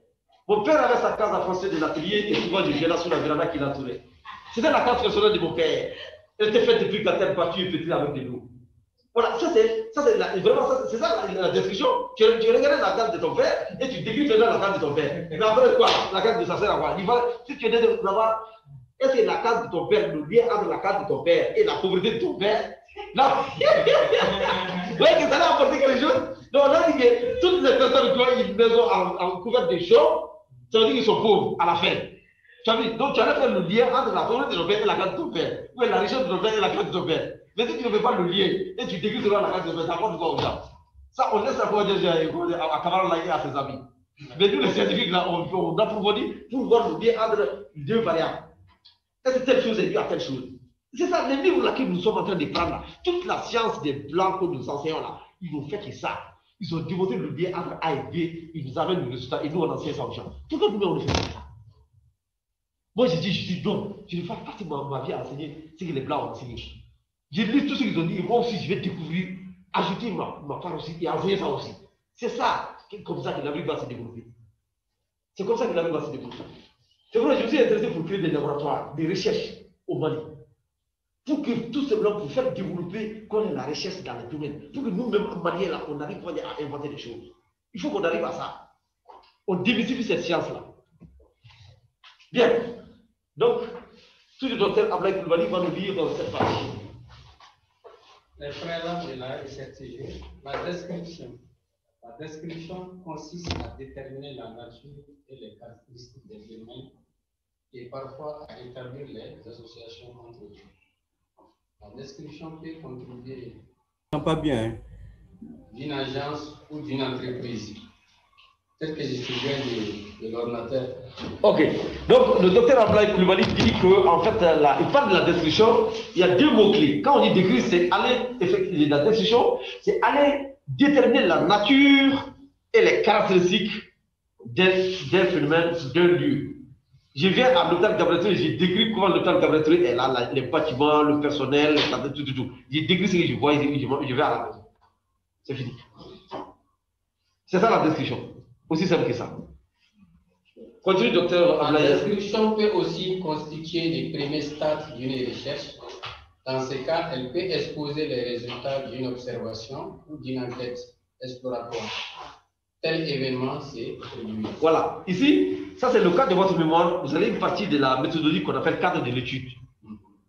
Mon père avait sa case à français de l'atelier et souvent je viens là sous la véranda qui l'entourait. C'était la case personnelle de mon père. Elle était faite depuis quand elle partit petite avec des loups. Voilà, vraiment c'est ça la description. Tu regardais la case de ton père et tu décris maintenant la case de ton père. Mais après quoi? La case de sa sœur à quoi? Si tu es là-bas, est-ce que la case de ton père, le lien entre la case de ton père et la pauvreté de ton père? Non. Vous voyez que ça a apporté quelque chose? Donc on a dit que toutes les personnes qui ont une maison en couvert de champs, ça veut dire qu'ils sont pauvres à la fin. Donc tu allais faire le lien entre la pauvreté de ton père et la case de ton père. Ou la richesse de ton père et la case de ton père. Mais si tu ne fais pas le lien et tu décris selon la case de ton père, ça apporte quoi aux gens? Ça, on laisse ça pour dire à Kamara et à ses amis. Mais nous, les scientifiques, là, on approfondit pour voir le lien entre les deux variables. Est-ce que telle chose est due à telle chose? C'est ça, les livres là que nous sommes en train de prendre là, toute la science des blancs que nous enseignons là, ils n'ont fait que ça. Ils ont démontré le lien entre A et B, ils nous amènent le résultat et nous on enseigne ça aux gens. Pourquoi nous on ne fait pas ça? Moi je dis non, je ne fais pas partie de ma vie à enseigner ce que les blancs ont enseigné. Je lis tout ce qu'ils ont dit et moi aussi je vais découvrir, ajouter ma part aussi et enseigner ça aussi. C'est ça, comme ça que l'Afrique va se développer. C'est comme ça que l'Afrique va se développer. C'est vrai, je me suis intéressé pour créer des laboratoires, des recherches au Mali. Pour que tout simplement pour faire développer la recherche dans les domaines. Pour que nous-mêmes, en Mali, là, on arrive à inventer des choses. Il faut qu'on arrive à ça. On démystifie cette science-là. Bien. Donc, tout le docteur Ablaye Coulibaly va nous lire dans cette partie. Les préalables de la RCTG, la description. La description consiste à déterminer la nature et les caractéristiques des domaines et parfois à établir les associations entre eux. La description peut contribuer pas bien, hein? D'une agence ou d'une entreprise. Peut-être que je suis bien de l'ordinateur. Ok. Donc, le docteur Ablaye Coulibaly dit qu'en fait, il parle de la description. Il y a deux mots-clés. Quand on dit décrire, c'est aller, effectivement, la description, c'est aller déterminer la nature et les caractéristiques d'un phénomène, d'un lieu. Je viens à l'hôpital Gabriel Touré, j'ai décrit comment l'hôpital Gabriel Touré est là, les bâtiments, le personnel, tout. J'ai décrit ce que je vois, je vais à la maison. C'est fini. C'est ça la description. Aussi simple que ça. Continue, docteur Ablaye. La description peut aussi constituer les premiers stades d'une recherche. Dans ce cas, elle peut exposer les résultats d'une observation ou d'une enquête exploratoire. Tel événement s'est produit. Voilà. Ici, ça c'est le cadre de votre mémoire. Vous avez une partie de la méthodologie qu'on appelle cadre de l'étude.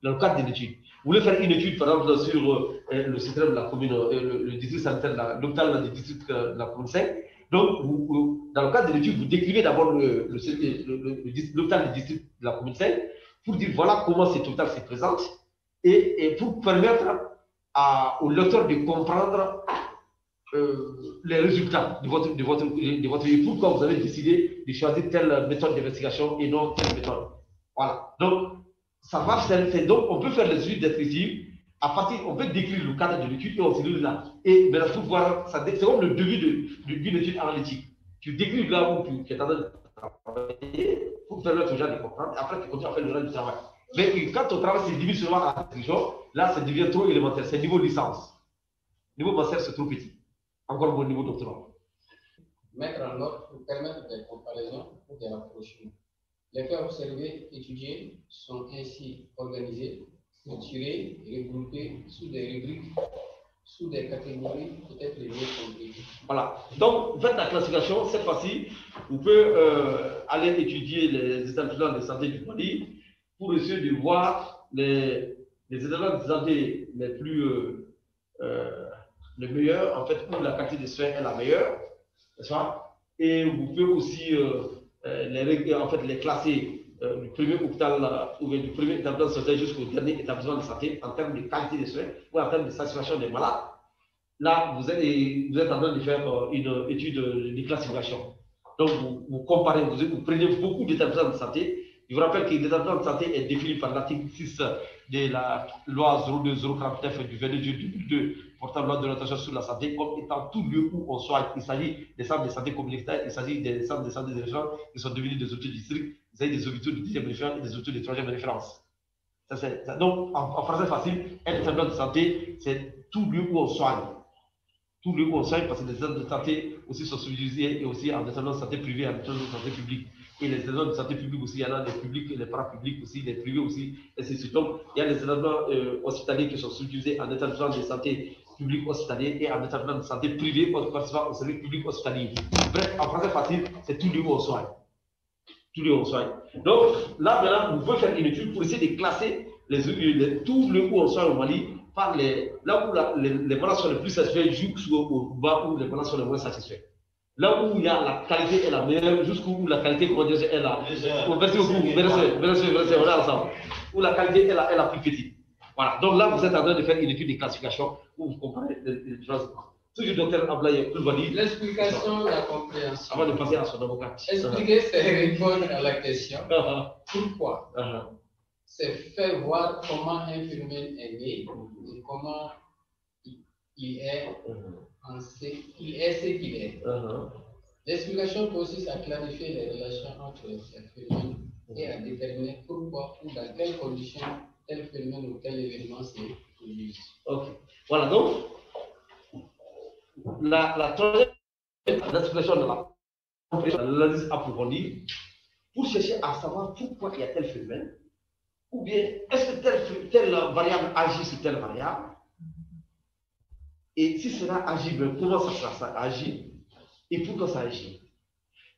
Dans le cadre de l'étude. Vous voulez faire une étude, par exemple, sur le système de la commune, le district sanitaire, l'hôpital du district de la commune 5. Donc, dans le cadre de l'étude, vous décrivez d'abord l'hôpital du district de la commune 5 pour dire voilà comment cet hôpital se présente et pour permettre au lecteur de comprendre les résultats de votre étude. Pourquoi vous avez décidé de choisir telle méthode d'investigation et non telle méthode. Voilà. Donc, ça marche. Donc, on peut faire les études descriptives. À partir, on peut décrire le cadre de l'étude et on se dit là. Et maintenant, pour voir, c'est comme le début d'une étude analytique. Tu décris là où tu es en train de travailler pour permettre aux gens de comprendre. Et après, tu continues à faire le reste du travail. Mais quand ton travail se divise seulement à la description, là, ça devient trop élémentaire. C'est niveau licence. Niveau master, c'est trop petit. Encore au niveau doctorat. Mettre en ordre pour permettre des comparaisons ou des rapprochements. Les faits observés, étudiés sont ainsi organisés, structurés, regroupés sous des rubriques, sous des catégories peut-être les mieux comprises. Voilà. Donc, faites la classification. Cette fois-ci, vous pouvez aller étudier les établissements de santé du Mali pour essayer de voir les établissements de santé les plus les meilleurs, en fait, où la qualité de soins est la meilleure, n'est-ce pas? Et vous pouvez aussi les classer du premier hôpital ou du premier établissement de santé jusqu'au dernier établissement de santé en termes de qualité de soins ou en termes de satisfaction des malades. Là, vous êtes en train de faire une étude de classification. Donc, vous comparez, vous prenez beaucoup d'établissements de santé. Je vous rappelle que l'établissement de santé est défini par l'article 6 de la loi 02-049 du 22 juillet 2002 portant loi de l'orientation sur la santé comme étant tout lieu où on soit. Il s'agit des centres de santé communautaires, il s'agit des centres de santé de référence qui sont devenus des hôpitaux districts, il s'agit des hôpitaux de 10e référence et des hôpitaux de 3e référence. Donc, en français facile, un établissement de santé, c'est tout lieu où on soigne. Tout lieu où on soigne, parce que les zones de santé aussi sont subdivisées et aussi en état de santé privée, en état de santé publique. Et les zones de santé publique aussi, il y en a des publics et les parapublics aussi, les privés aussi, et ainsi de suite. Donc, il y a les établissements hospitaliers qui sont subdivisés en établissement de santé public hospitalier et en établissement de santé privé participant au service public hospitalier. Bref, en français facile, c'est tout lieu où on soigne. Tout lieu où on soigne. Donc, là, maintenant, vous pouvez faire une étude pour essayer de classer tout lieu où on soigne au Mali par là où les malades sont les plus satisfaits jusqu'au bas où les malades sont les moins satisfaits. Là où il y a la qualité est la meilleure, jusqu'où la qualité, comment dire, est la. Merci beaucoup, merci, on est ensemble. Où la qualité est la plus petite. Voilà, donc là, vous êtes en train de faire une étude de classification où vous comparez les différences. Toujours docteur Ablaye Kulbali. L'explication, la compréhension. Avant de passer à son avocat. Expliquer, c'est répondre à la question. Pourquoi? C'est faire voir comment un phénomène est né et comment il est ce qu'il est. L'explication consiste à clarifier les relations entre ces phénomènes et à déterminer pourquoi ou dans quelles conditions tel phénomène ou tel événement se produit. Ok. Voilà, donc, la troisième l'explication de l'analyse approfondie pour chercher à savoir pourquoi il y a tel phénomène, ou bien est-ce que telle variable agit sur telle variable, et si cela agit, comment ça agit, et pourquoi ça agit.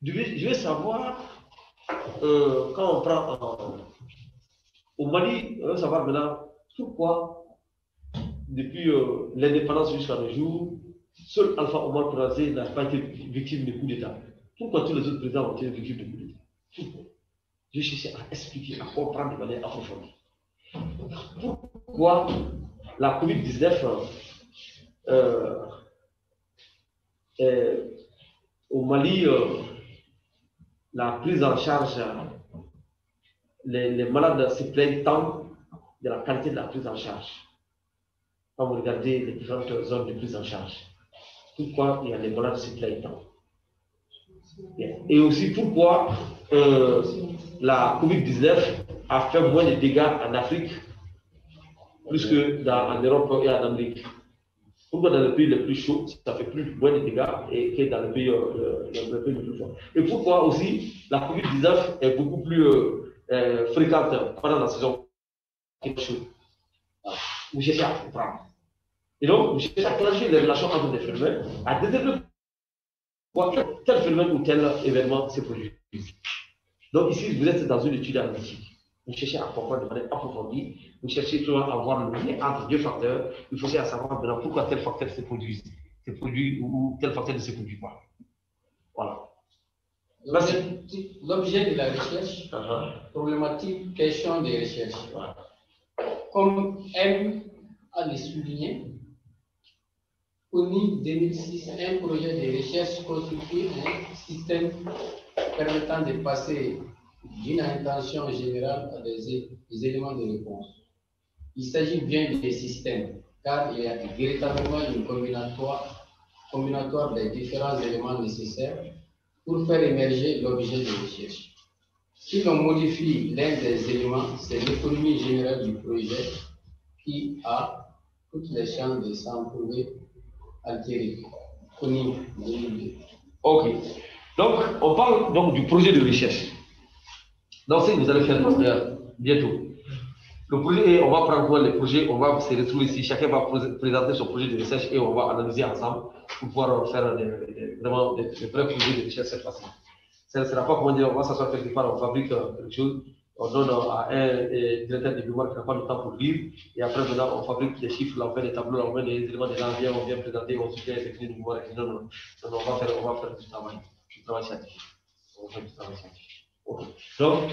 Je vais savoir, quand on prend au Mali, on va savoir maintenant pourquoi, depuis l'indépendance jusqu'à nos jours, seul Alpha Omar Konaré n'a pas été victime de coup d'État. Pourquoi tous les autres présidents ont été victimes de coup d'État? Pourquoi? Je cherche à expliquer, à comprendre de manière approfondie. Pourquoi la COVID-19 au Mali, la prise en charge, les malades se plaignent tant de la qualité de la prise en charge. Quand vous regardez les différentes zones de prise en charge, pourquoi il y a des malades qui se plaignent tant? Et aussi pourquoi la COVID-19 a fait moins de dégâts en Afrique plus que en Europe et en Amérique. Pourquoi dans les pays les plus chauds, ça fait moins de dégâts que dans les pays les plus chauds. Et pourquoi aussi la COVID-19 est beaucoup plus fréquente pendant la saison chaude. Vous cherchez à comprendre. Et donc, vous cherchez à clarifier les relations entre des phénomènes, à déterminer pourquoi tel phénomène ou tel événement se produit. Donc ici, vous êtes dans une étude analytique. Vous cherchez à comprendre de manière approfondie, vous cherchez toujours à voir le lien entre deux facteurs, il faut chercher à savoir maintenant pourquoi tel facteur se produit ou tel facteur ne se produit pas. Voilà. L'objet de la recherche, problématique, question de recherche. Comme M a le souligné, ONU 2006, un projet de recherche constitue un système permettant de passer d'une intention générale à des éléments de réponse. Il s'agit bien des systèmes, car il y a véritablement une combinatoire des différents éléments nécessaires pour faire émerger l'objet de recherche. Si l'on modifie l'un des éléments, c'est l'économie générale du projet qui a toutes les chances de s'en trouver altérées. Ok. Donc, on parle donc du projet de recherche. Donc, ce que vous allez faire bientôt. Le projet, on va prendre les projets, on va se retrouver ici, chacun va présenter son projet de recherche et on va analyser ensemble pour pouvoir faire vraiment des vrais projets de recherche cette fois-ci. Ce ne sera pas, comment dire, on va s'asseoir quelque part, on fabrique quelque chose, on donne à un directeur de mémoire qui n'a pas le temps pour lire, et après maintenant on fabrique des chiffres, là, on fait des tableaux, là, on met des éléments de l'envie, on vient présenter, on soutient les techniques de mémoire, et non, on va faire du travail scientifique. On va faire du travail scientifique. Okay. Donc,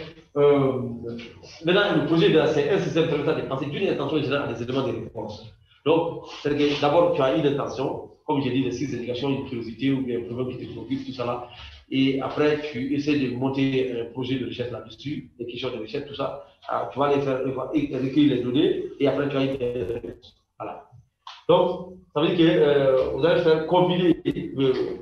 maintenant, le projet c'est un système permettant de penser d'une intention générale à des éléments de réponse. Donc, c'est que d'abord, tu as une intention, comme j'ai dit, les 6 indications, une curiosité ou bien un problème qui te préoccupe, tout ça là. Et après, tu essaies de monter un projet de recherche là-dessus, des questions de recherche, tout ça. Alors, tu vas les faire, recueillir les données et après, tu as une réponse. Voilà. Donc, ça veut dire que vous allez faire combiner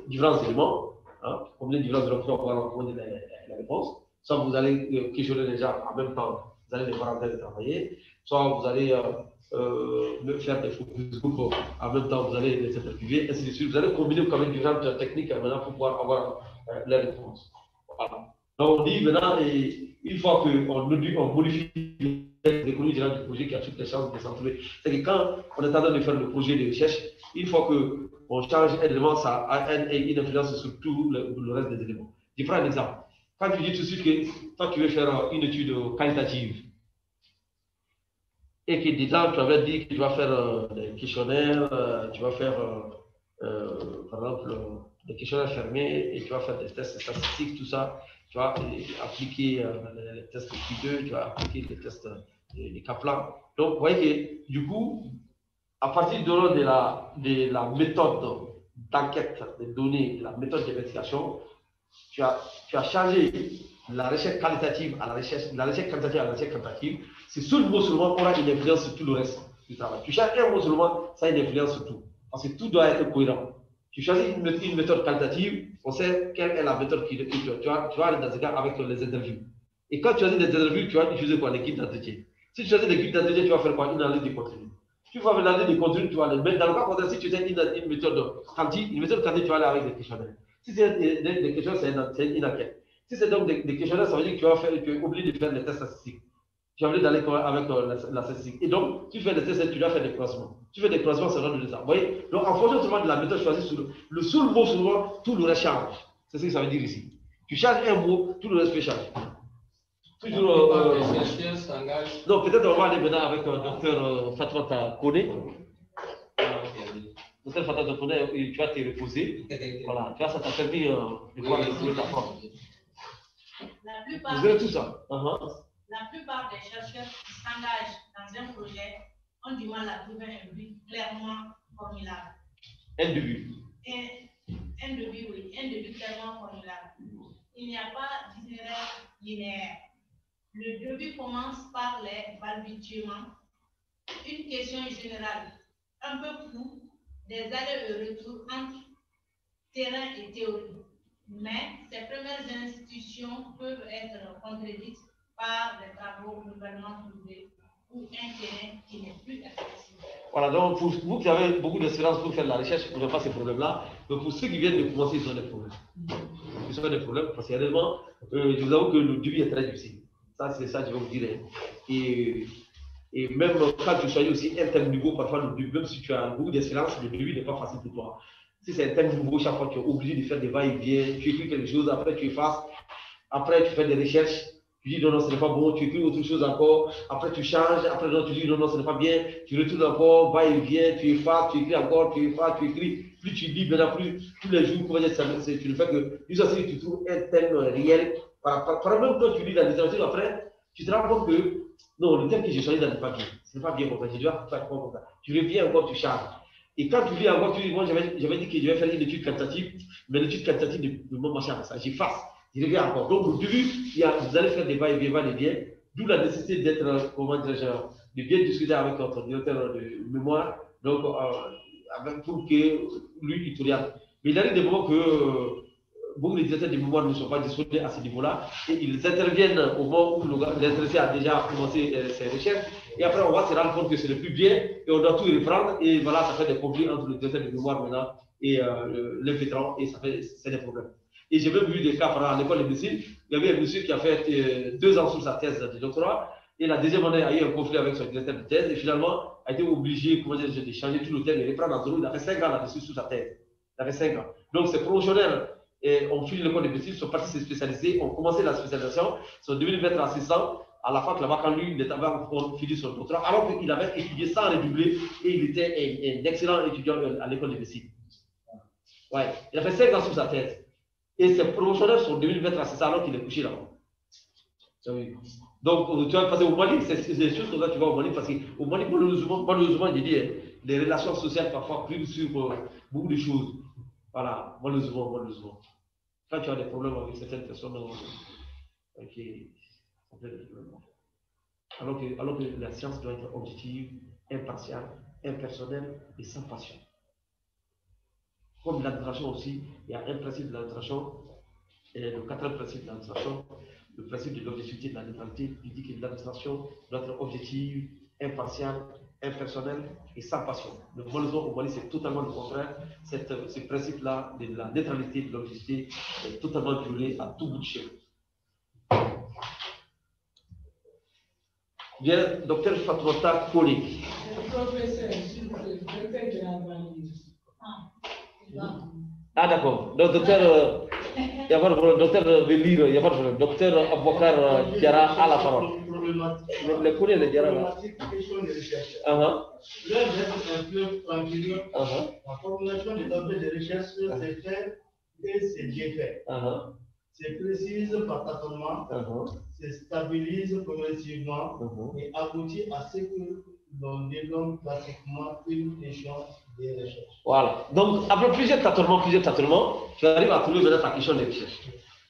différents éléments. Hein, combiner différents éléments pour avoir la réponse. Soit vous allez questionner les gens en même temps, vous allez les parenthèses travailler, soit vous allez faire des focus group en même temps, vous allez les interviewer, ainsi de suite. Vous allez combiner quand même différentes techniques maintenant pour pouvoir avoir les réponses. Voilà. Donc on dit maintenant, une fois qu'on modifie l'économie générale du projet qui a toutes les chances de s'entourer, c'est que quand on est en train de faire le projet de recherche, une fois qu'on change un élément, ça a une influence sur tout le reste des éléments. Je prends un exemple. Quand tu dis tout de suite que toi tu veux faire une étude qualitative, et que dedans, tu avais dit que tu vas faire des questionnaires, tu vas faire, par exemple, des questionnaires fermés, et tu vas faire des tests statistiques, tout ça. Tu vas appliquer les tests Q2, tu vas appliquer les tests des Kaplan. Donc, vous voyez que, du coup, à partir de la méthode d'enquête des données, de la méthode d'investigation, tu as changé la recherche qualitative à la recherche quantitative à la recherche quantitative. C'est seul mot seulement aura une influence sur tout le reste du travail. Tu changes un mot seulement, ça a une influence sur tout. Parce que tout doit être cohérent. Tu choisis une méthode qualitative, on sait quelle est la méthode tu vas aller dans ce cas avec les interviews. Et quand tu choisis des interviews, tu vas utiliser quoi? Les guides d'entretien. Si tu choisis des guides d'entretien, tu vas faire quoi? Une analyse du contenu. Si tu vas faire une analyse du contenu, tu vas les mettre. Dans le cas contraire, si tu as une méthode quantitative, tu vas aller avec des questionnaires. Si c'est des questionnaires, c'est une enquête. Si c'est donc des questionnaires, ça veut dire que tu es obligé de faire des tests statistiques. Tu es obligé d'aller avec la statistique. Et donc, tu fais des tests, tu dois faire des croisements. Tu fais des croisements, ça va donner ça. Vous voyez? Donc, en fonction seulement de la méthode choisie, le seul mot souvent, tout le reste change. C'est ce que ça veut dire ici. Tu changes un mot, tout le reste peut changer. Toujours. Non, peut-être on va aller maintenant avec le docteur Fatouata Kone. Docteur Fatouata Kone, tu vas te reposer. Voilà, tu vois, ça t'a permis de pouvoir retrouver ta forme. Vous avez tout ça. La plupart des chercheurs qui s'engagent dans un projet ont du mal à trouver un but clairement formulable. Un début. Un début, oui, un début clairement formulable. Il n'y a pas d'itinéraire linéaire. Le début commence par les balbutiements, une question générale, un peu floue, des allers et retours entre terrain et théorie. Mais ces premières institutions peuvent être contredites par des travaux nouvellement trouvés ou un terrain qui n'est plus accessible. Voilà, donc pour vous qui avez beaucoup d'expérience pour faire la recherche, vous n'avez pas ces problèmes-là. Mais pour ceux qui viennent de commencer, ils ont des problèmes. Ils ont des problèmes parce que réellement, je vous avoue que le début est très difficile. Ça, c'est ça que je vais vous dire. Et même quand tu choisis aussi un thème nouveau, parfois, le début, même si tu as beaucoup d'expérience, le début n'est pas facile pour toi. Si c'est un thème nouveau, chaque fois tu es obligé de faire des va-et-vient, tu écris quelque chose, après tu effaces, après tu fais des recherches. Tu dis non, non, ce n'est pas bon, tu écris autre chose encore, après tu changes, après non, tu dis non, non, ce n'est pas bien, tu retournes encore, va et vient, tu effaces, tu écris encore, tu effaces, tu écris, plus tu lis, maintenant plus tous les jours, comment dire, tu ne fais que, juste aussi, tu trouves un thème réel, par exemple, quand tu lis la littérature, après, tu te rends compte que, non, le thème que j'ai choisi n'est pas bien, ce n'est pas bien comme ça, je dois faire comme ça. Tu reviens encore, tu changes. Et quand tu lis encore, tu dis, moi j'avais dit que je vais faire une étude quantitative, mais l'étude quantitative ne marche pas ça, j'efface. Je reviens encore. Donc, au début, vous allez faire des va-et-vient, d'où la nécessité d'être, comment dire, de bien discuter avec votre directeur de mémoire, donc, pour que lui, il tourne. Mais il arrive des moments que beaucoup de directeurs de mémoire ne sont pas disponibles à ce niveau-là, et ils interviennent au moment où l'intéressé a déjà commencé ses recherches, et après, on va se rendre compte que ce n'est plus bien, et on doit tout reprendre, et voilà, ça fait des conflits entre le directeur de mémoire maintenant et l'infiltrant, et c'est des problèmes. Et j'ai même vu des cas, par exemple, à l'école de médecine, il y avait un monsieur qui a fait 2 ans sur sa thèse de doctorat, et la deuxième année a eu un conflit avec son directeur de thèse, et finalement a été obligé, comment dire, de changer tout le thème et reprendre en zéro. Il a fait 5 ans là-dessus sur sa thèse. Il a fait 5 ans. Donc, ces professionnels ont fini l'école de médecine, sont partis se spécialiser, ont commencé la spécialisation, sont devenus maîtres assistants. À la fac, là-bas, quand lui, il avait fini son doctorat, alors qu'il avait étudié sans redoubler, et il était un excellent étudiant à l'école de médecine. Ouais, il a fait 5 ans sur sa thèse. Et ses promotionnaires sont devenus maîtres assistants alors qu'il est couché là-bas. Donc, tu vas passer au Mali, c'est des choses comme ça, tu vas au Mali, parce qu'au Mali, malheureusement, je dis, les relations sociales parfois priment sur beaucoup de choses. Voilà, malheureusement. Quand tu as des problèmes avec certaines personnes, ça fait des problèmes. Alors que la science doit être objective, impartiale, impersonnelle et sans passion. Comme l'administration aussi, il y a un principe de l'administration, et le quatrième principe de l'administration, le principe de l'objectivité de la neutralité, il dit que l'administration doit être objective, impartiale impersonnel et sans passion. Le malheureusement au Mali, c'est totalement le contraire. Ce principe-là de la neutralité, de l'objectivité est totalement violé à tout bout de champ. Bien, docteur Fatoumata Koli. Professeur, s'il vous plaît, de l'analyse. Ah d'accord. Donc docteur, il y a pas de problème. Docteur veut lire, il n'y a pas de problème. Docteur Abouakar Diarra a la parole. Le Koli, le Diarra là. Question de recherche. L'œuvre est un peu tranquille. La formulation des objets de recherche, c'est fait et c'est bien fait. C'est précise par tâtonnement, c'est stabilise progressivement et aboutit à ce que l'on développe pratiquement une question de recherche. Voilà. Donc, après plusieurs tâtonnements, tu arrives à trouver maintenant ta question de recherche.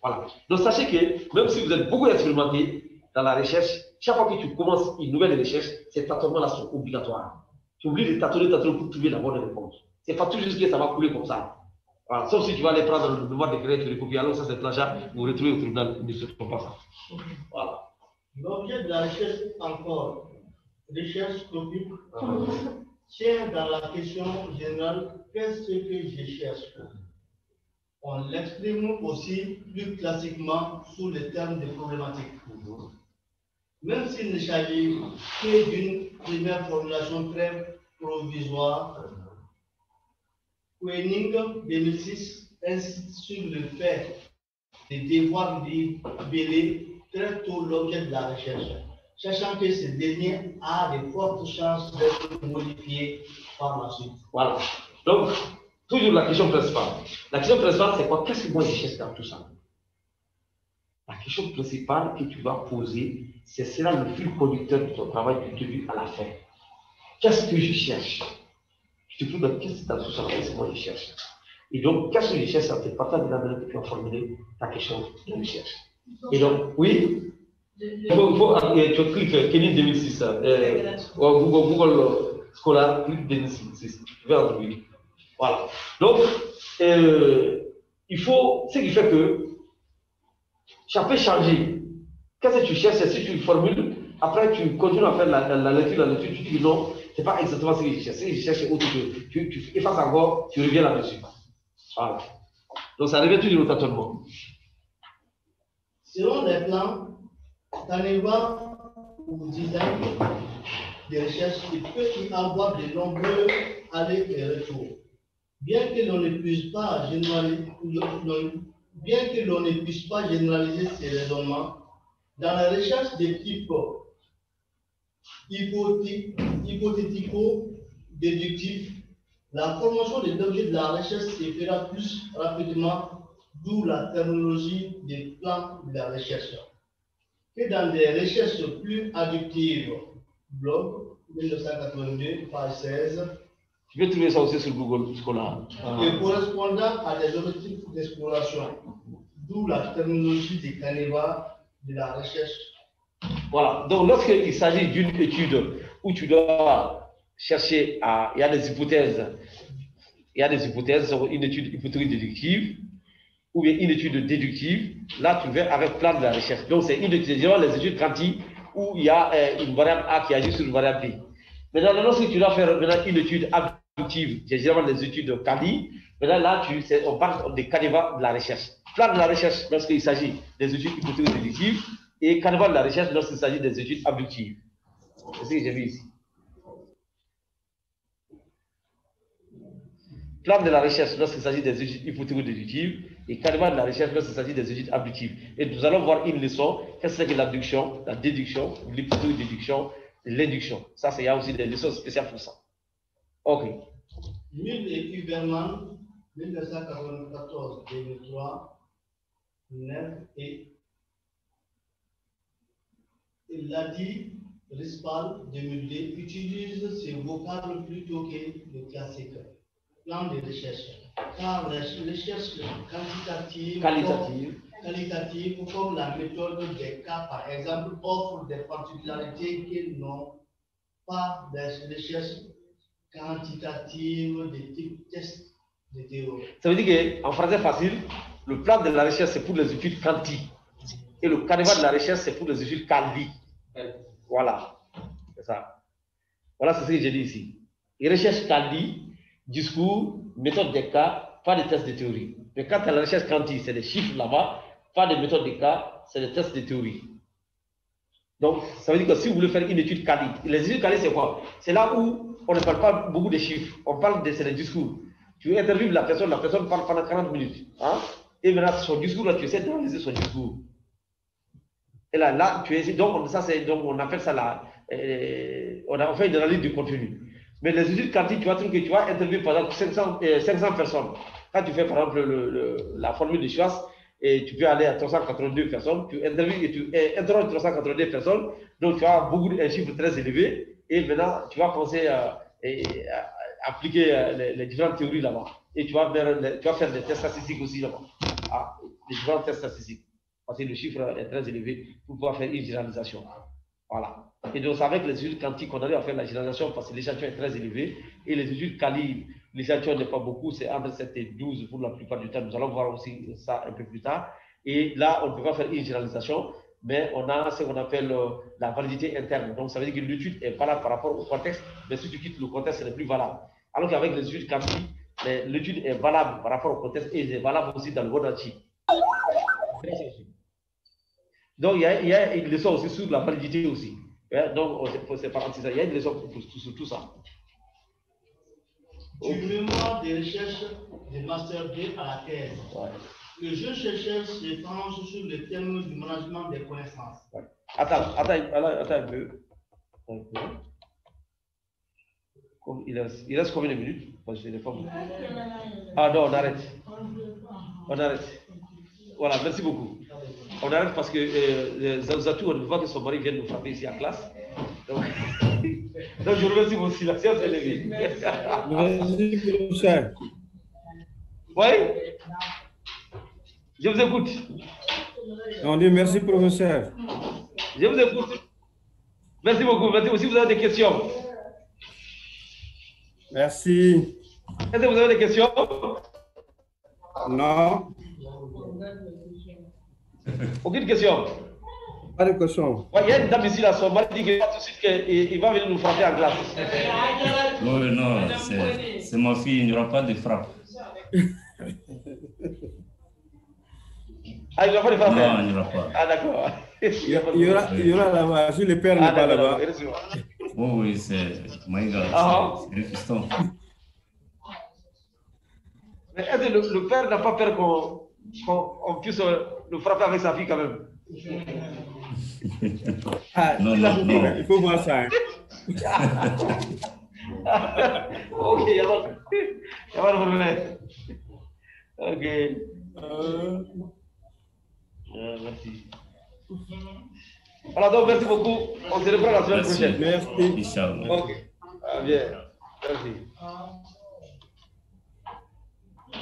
Voilà. Donc, sachez que même si vous êtes beaucoup expérimenté dans la recherche, chaque fois que tu commences une nouvelle recherche, ces tâtonnements-là sont obligatoires. Tu oublies de tâtonner pour trouver la bonne réponse. C'est pas toujours que ça va couler comme ça. Voilà. Sauf si tu vas aller prendre le devoir de créer, tu recopies, alors ça c'est plagiat, vous retrouvez au tribunal, ne se trompe pas ça. Voilà. L'objet de la recherche encore, recherche topique, tient dans la question générale, qu'est-ce que je cherche? On l'exprime aussi plus classiquement sous le terme de problématique. Même s'il ne s'agit que d'une première formulation très provisoire, Koenig 2006 insiste sur le fait de devoir libeller très tôt l'objet de la recherche, sachant que ce dernier a de fortes chances d'être modifié par la suite. Voilà. Donc, toujours la question principale. La question principale, c'est quoi? Qu'est-ce que moi je cherche dans tout ça? La question principale que tu vas poser, c'est cela le fil conducteur de ton travail du début à la fin. Qu'est-ce que je cherche? Je te pose qu'est-ce que dans tout ça, c'est moi je cherche. Et donc, qu'est-ce que je cherche? C'est partant de la manière que tu as formulé ta question de recherche. Et donc, oui, tu cliques Kenny 2006, Google Scholar, clique 2006, tu vas en trouver. Voilà. Donc, il faut, ce qui fait que ça peut changer. Qu'est-ce que tu cherches? Si tu formules, après tu continues à faire la lecture, tu dis non, c'est pas exactement ce que je cherche. Ce que je cherche, c'est autre chose. Tu effaces encore, tu reviens là-dessus. Voilà. Donc ça revient toujours au tâtonnement. Selon les plans, Caneva ou design de recherche, il peut y avoir de nombreux allers et retours. Bien que l'on ne puisse pas généraliser ces raisonnements, dans la recherche de type hypothético-déductif, la formation des objets de la recherche se fera plus rapidement, d'où la terminologie des plans de la recherche, que dans des recherches plus adductives. Blog 1982, page 16. Tu peux trouver ça aussi sur Google Scholar. Et correspondant à des objectifs d'exploration, d'où la terminologie des Caneva de la recherche. Voilà. Donc, lorsqu'il s'agit d'une étude où tu dois chercher il y a des hypothèses, une étude hypothétique-déductive ou bien une étude déductive, là, tu vas avec plan de la recherche. Donc, c'est une étude, les études quanti où il y a une variable A qui agit sur une variable B. Maintenant, lorsque tu dois faire une étude abductive, c'est généralement les études quali, maintenant là, on parle des canevas de la recherche. Plan de la recherche lorsqu'il s'agit des études hypothétiques-déductives et canevas de la recherche lorsqu'il s'agit des études abductives. C'est ce que j'ai vu ici. Plan de la recherche lorsqu'il s'agit des études hypothético-déductives et canevas de la recherche lorsqu'il s'agit des études abductives. Et nous allons voir une leçon, qu'est-ce que l'abduction, la déduction, l'hypothético-déduction, l'induction. Ça, il y a aussi des leçons spéciales pour ça. Ok. Mill et Huberman, 1994-2003, 9 et Ladi Rispal, 2002, utilise ces vocables plutôt que le classique. Plan de recherche. Car la recherche qualitative, comme la méthode des cas, par exemple, offre des particularités que n'ont pas des recherches quantitatives de type test de théorie. Ça veut dire qu'en français facile, le plan de la recherche c'est pour les études quanti et le canevas de la recherche c'est pour les études quali. Voilà, c'est ça. Voilà, c'est ce que j'ai dit ici. Et recherche quali, discours, méthode des cas, pas de tests de théorie. Mais quand tu as la recherche quanti, c'est des chiffres là-bas, pas de méthode des cas, c'est des tests de théorie. Donc, ça veut dire que si vous voulez faire une étude quali, les études quali, c'est quoi? C'est là où on ne parle pas beaucoup de chiffres, on parle de des discours. Tu interviews la personne parle pendant 40 minutes. Hein? Et maintenant, son discours, là, tu essaies d'analyser son discours. Et là, tu essaies. Donc, on appelle ça là. On fait une analyse du contenu. Mais les études quantiques, tu vas trouver que tu vas interviewer par exemple 500 personnes. Quand tu fais par exemple la formule de choix, et tu peux aller à 382 personnes, tu interviews et tu interroges 382 personnes, donc tu as un chiffre très élevé, et maintenant tu vas commencer à appliquer les différentes théories là-bas. Et tu vas faire des tests statistiques aussi là-bas. Ah, les différents tests statistiques. Parce que le chiffre est très élevé pour pouvoir faire une généralisation. Voilà. Et donc, c'est avec les études quantiques qu'on arrive à faire la généralisation parce que l'échantillon est très élevé. Et les études quali, l'échantillon n'est pas beaucoup, c'est entre 7 et 12 pour la plupart du temps. Nous allons voir aussi ça un peu plus tard. Et là, on ne peut pas faire une généralisation, mais on a ce qu'on appelle la validité interne. Donc, ça veut dire que l'étude est valable par rapport au contexte, mais si tu quittes le contexte, ce n'est plus valable. Alors qu'avec les études quantiques, l'étude est valable par rapport au contexte et elle est valable aussi dans le monde entier. Donc, il y a une leçon aussi sur la validité aussi. Donc, c'est par exemple ça. Il y a une leçon sur tout ça. Du mémoire de recherche de Master 2 à la thèse, le jeune chercheur se penche sur le thème du management des connaissances. Ouais. Attends un peu. Il reste combien de minutes? Ah non, on arrête. Voilà, merci beaucoup. On arrête parce que Zatou, on voit que son mari vient nous frapper ici en classe. Donc je remercie vos silences, c'est levé. Merci, professeur. Oui? Je vous écoute. On dit merci, professeur. Je vous écoute. Merci beaucoup. Merci. Si vous avez des questions. Merci. Est-ce que vous avez des questions? Non. Aucune question? Pas de question. Il y a une dame ici, là, son mari dit qu'il va venir nous frapper en classe. Oui, non, c'est ma fille, il n'y aura pas de frappe. Ah, il n'y aura pas de frappe? Non, il n'y aura pas. Ah, d'accord. Il y aura là-bas, si le père n'est pas là-bas. Oui, c'est Maïga, c'est le fiston. Mais est-ce que le père n'a pas peur qu'on puisse le frapper avec sa fille quand même? Ah, non, il faut voir ça. Hein. Ok, il n'y a pas de problème. Ok. Merci. Alors donc, merci beaucoup. On se reprend la semaine prochaine. Merci. Inch'Allah. Ok. Ah, bien. Merci.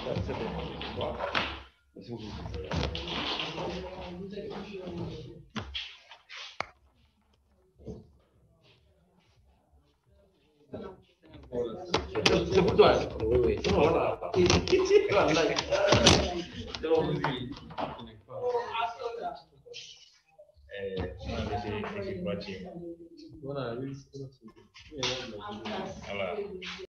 Merci beaucoup. C'est pour toi. Oui. Voilà. Voilà.